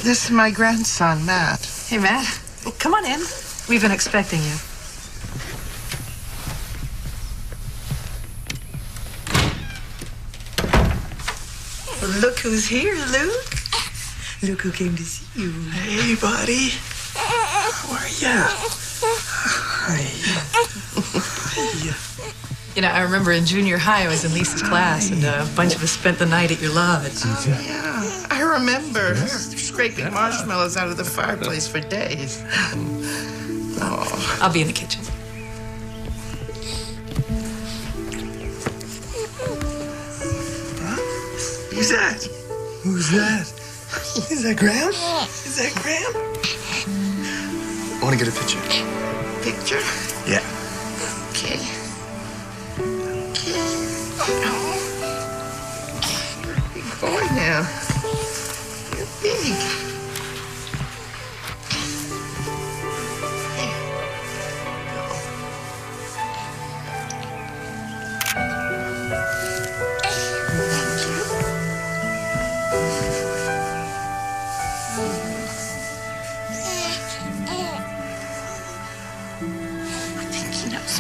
This is my grandson, Matt. Hey, Matt. Well, come on in. We've been expecting you. Well, look who's here, Luke. Look who came to see you. Hey, buddy. How are ya? You know, I remember in junior high, I was in Lisa's class, and a bunch of us spent the night at your lodge. Oh, yeah. I remember scraping marshmallows out of the fireplace for days. Oh. I'll be in the kitchen. Who's that? Who's that? Is that Graham? Is that Graham? I want to get a picture. Picture? Yeah. Okay. You're a big boy now. You're big.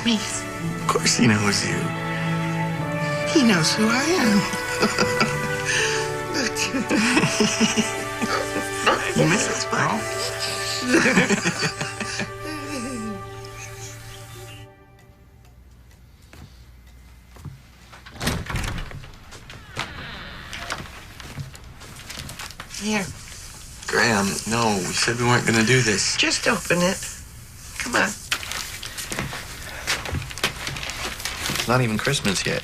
Me. Of course he knows you. He knows who I am. Look. You miss us, Mom? Here. Graham, no, we said we weren't going to do this. Just open it. Come on. It's not even Christmas yet.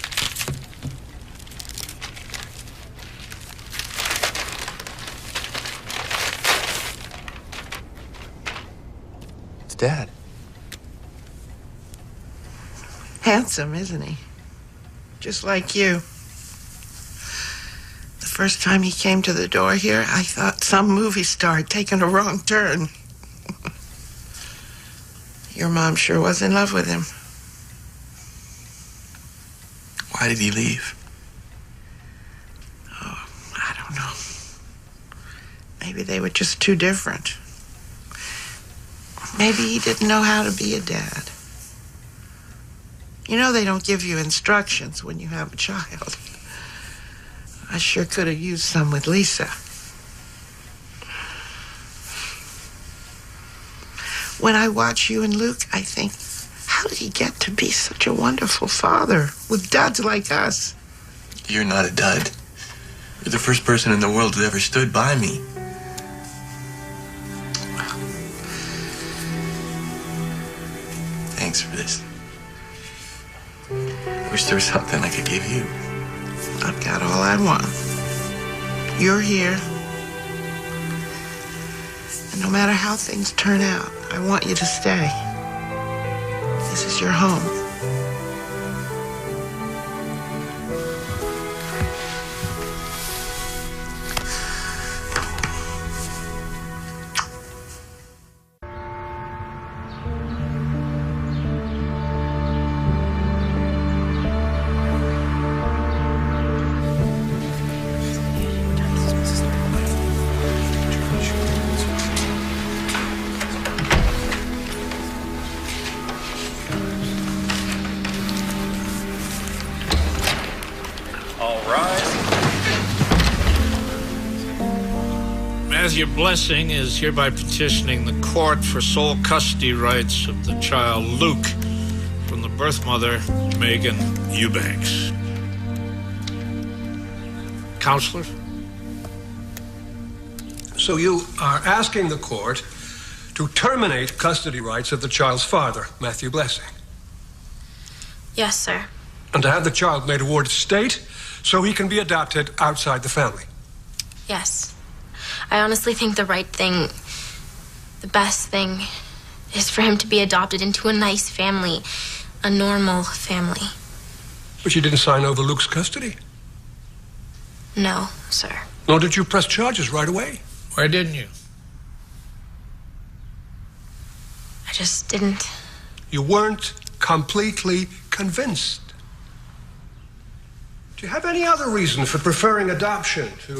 It's Dad. Handsome, isn't he? Just like you. The first time he came to the door here, I thought some movie star had taken a wrong turn. Your mom sure was in love with him. Why did he leave? Oh, I don't know. Maybe they were just too different. Maybe he didn't know how to be a dad. You know they don't give you instructions when you have a child. I sure could have used some with Lisa. When I watch you and Luke, I think, how did he get to be such a wonderful father with duds like us? You're not a dud. You're the first person in the world who ever stood by me. Thanks for this. I wish there was something I could give you. I've got all I want. You're here. And no matter how things turn out, I want you to stay. This is your home. Matthew Blessing is hereby petitioning the court for sole custody rights of the child Luke from the birth mother, Megan Eubanks. Counselor? So you are asking the court to terminate custody rights of the child's father, Matthew Blessing, Yes, sir. and to have the child made a ward of state so he can be adopted outside the family. Yes. I honestly think the right thing, the best thing, is for him to be adopted into a nice family, a normal family. But you didn't sign over Luke's custody. No, sir. Nor did you press charges right away. Why didn't you? I just didn't. You weren't completely convinced. Do you have any other reason for preferring adoption to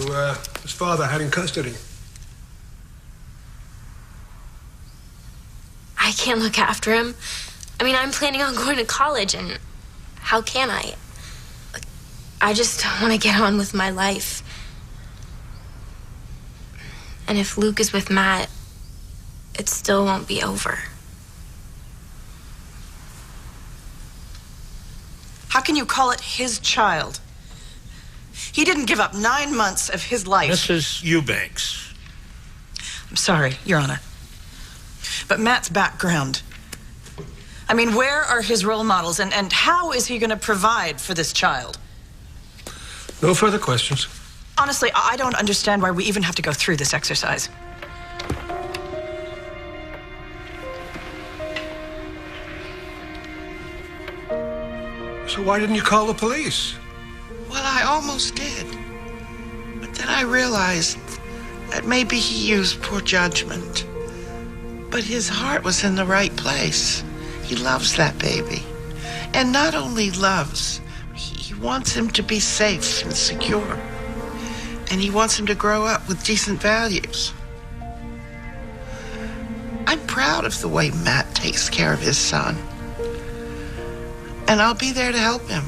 his father having custody? I can't look after him. I mean, I'm planning on going to college, and how can I? I just want to get on with my life. And if Luke is with Matt, it still won't be over. How can you call it his child? He didn't give up 9 months of his life. Mrs. Eubanks. I'm sorry, Your Honor. But Matt's background. I mean, where are his role models, and how is he going to provide for this child? No further questions. Honestly, I don't understand why we even have to go through this exercise. So why didn't you call the police? Well, I almost did. But then I realized that maybe he used poor judgment. But his heart was in the right place. He loves that baby. And not only loves, he wants him to be safe and secure. And he wants him to grow up with decent values. I'm proud of the way Matt takes care of his son. And I'll be there to help him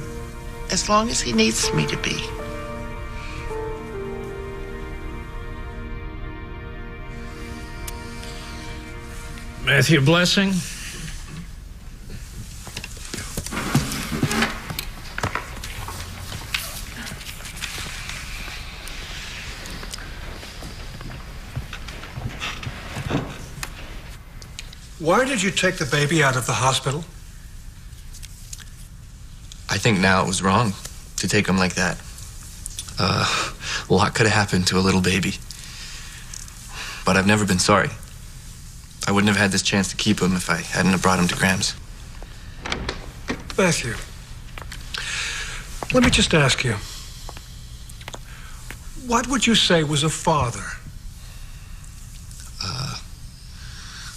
as long as he needs me to be. Matthew Blessing. Why did you take the baby out of the hospital? I think now it was wrong to take him like that. A lot could have happened to a little baby. But I've never been sorry. I wouldn't have had this chance to keep him if I hadn't have brought him to Graham's. Matthew, let me just ask you. What would you say was a father?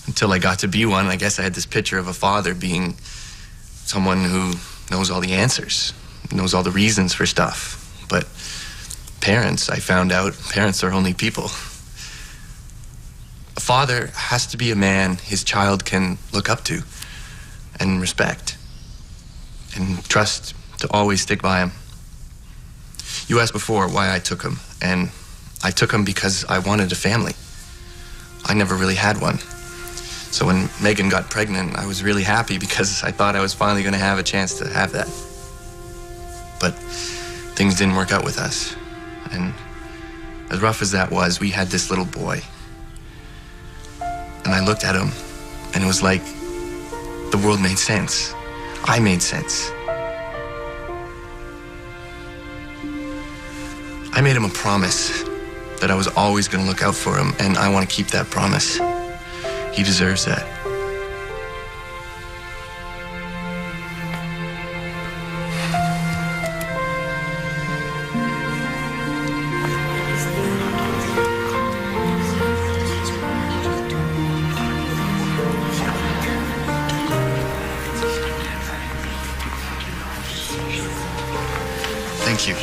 Until I got to be one, I guess I had this picture of a father being someone who knows all the answers, knows all the reasons for stuff. But parents, I found out, parents are only people. A father has to be a man his child can look up to and respect and trust to always stick by him. You asked before why I took him, and I took him because I wanted a family. I never really had one. So when Megan got pregnant, I was really happy because I thought I was finally going to have a chance to have that. But things didn't work out with us. And as rough as that was, we had this little boy. And I looked at him, and it was like the world made sense. I made sense. I made him a promise that I was always going to look out for him, and I want to keep that promise. He deserves that. Thank you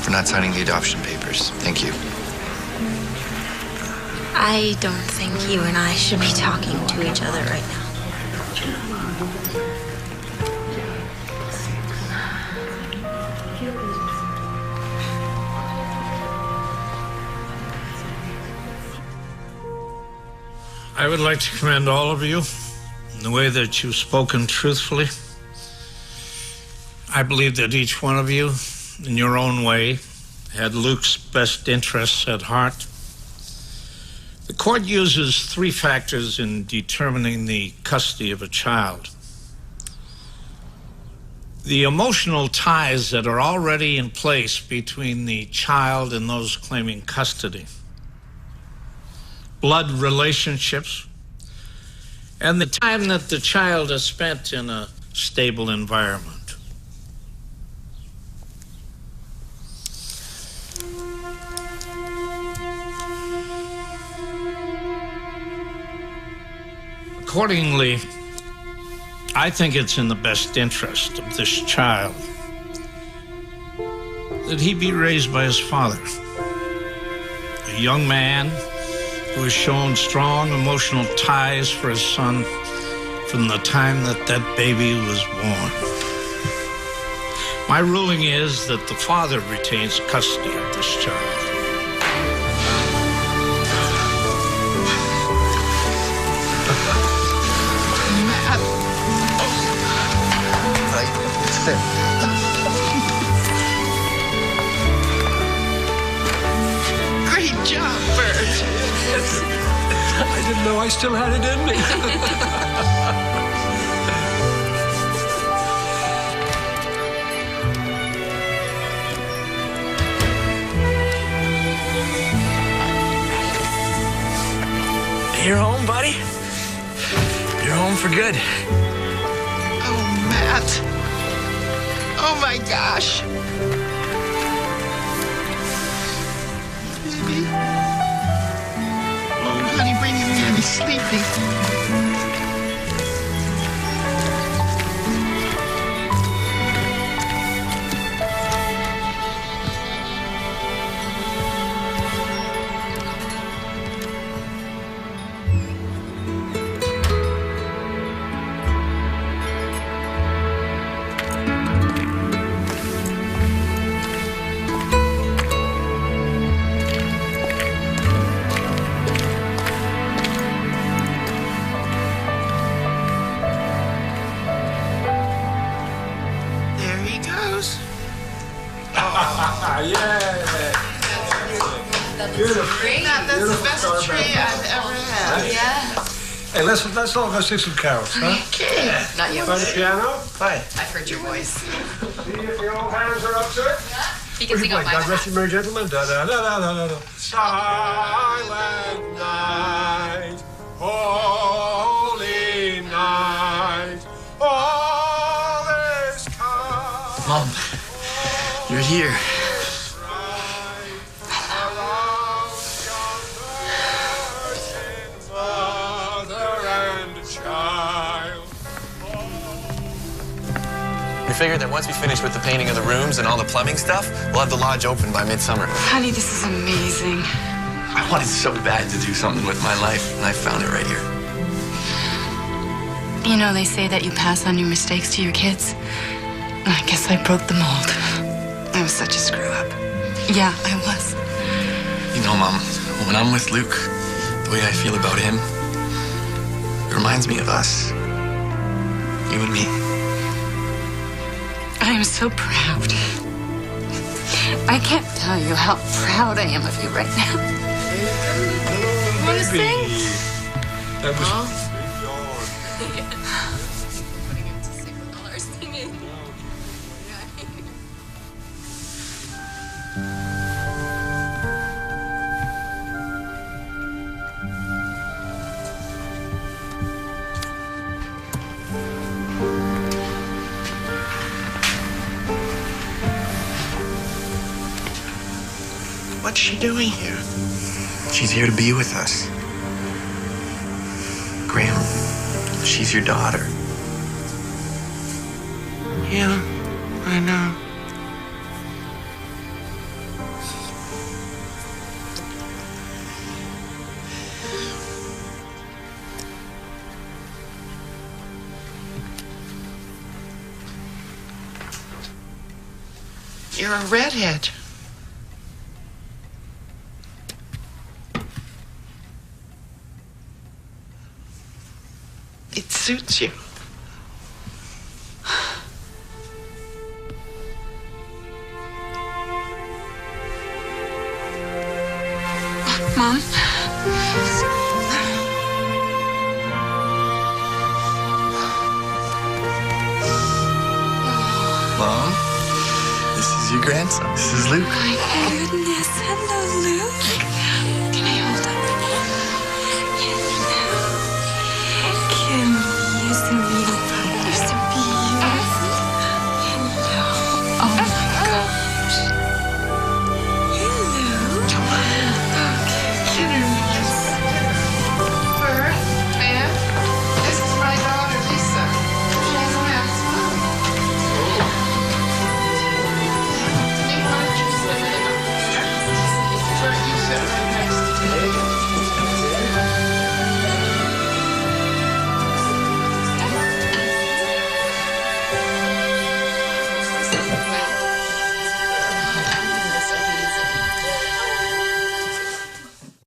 for not signing the adoption papers. Thank you. I don't think you and I should be talking to each other right now. I would like to commend all of you in the way that you've spoken truthfully. I believe that each one of you, in your own way, had Luke's best interests at heart. The court uses 3 factors in determining the custody of a child. The emotional ties that are already in place between the child and those claiming custody, blood relationships, and the time that the child has spent in a stable environment. Accordingly, I think it's in the best interest of this child that he be raised by his father, a young man who has shown strong emotional ties for his son from the time that that baby was born. My ruling is that the father retains custody of this child. Great job, Bert. I didn't know I still had it in me. You're home, buddy? You're home for good. Oh, Matt. Oh, my gosh. Baby. Oh, honey, bring him in. He's sleeping. There he goes. Beautiful. That's the best tree I've ever had. Yeah. Hey, let's all go sing some carols, huh? Okay. Not you. Play the piano? Play. I've heard your voice. See if the old hands are up to it. He can sing on my God behalf. rest you, merry gentlemen. Da da da da da da. Silent night, holy night, all is calm. Mom, you're here. We figured that once we finish with the painting of the rooms and all the plumbing stuff, we'll have the lodge open by midsummer. Honey, this is amazing. I wanted so bad to do something with my life, and I found it right here. You know, they say that you pass on your mistakes to your kids. I guess I broke the mold. I was such a screw up. Yeah, I was. You know, Mom, when I'm with Luke, the way I feel about him, it reminds me of us. You and me. I am so proud. I can't tell you how proud I am of you right now. You want to sing? That was... Putting him to sleep with all our singing. What's she doing here? She's here to be with us. Graham, she's your daughter. Yeah, I know. You're a redhead. It suits you. Mom? Mom, this is your grandson. This is Luke. My goodness. Hello, Luke. Can I hold him? Can you sing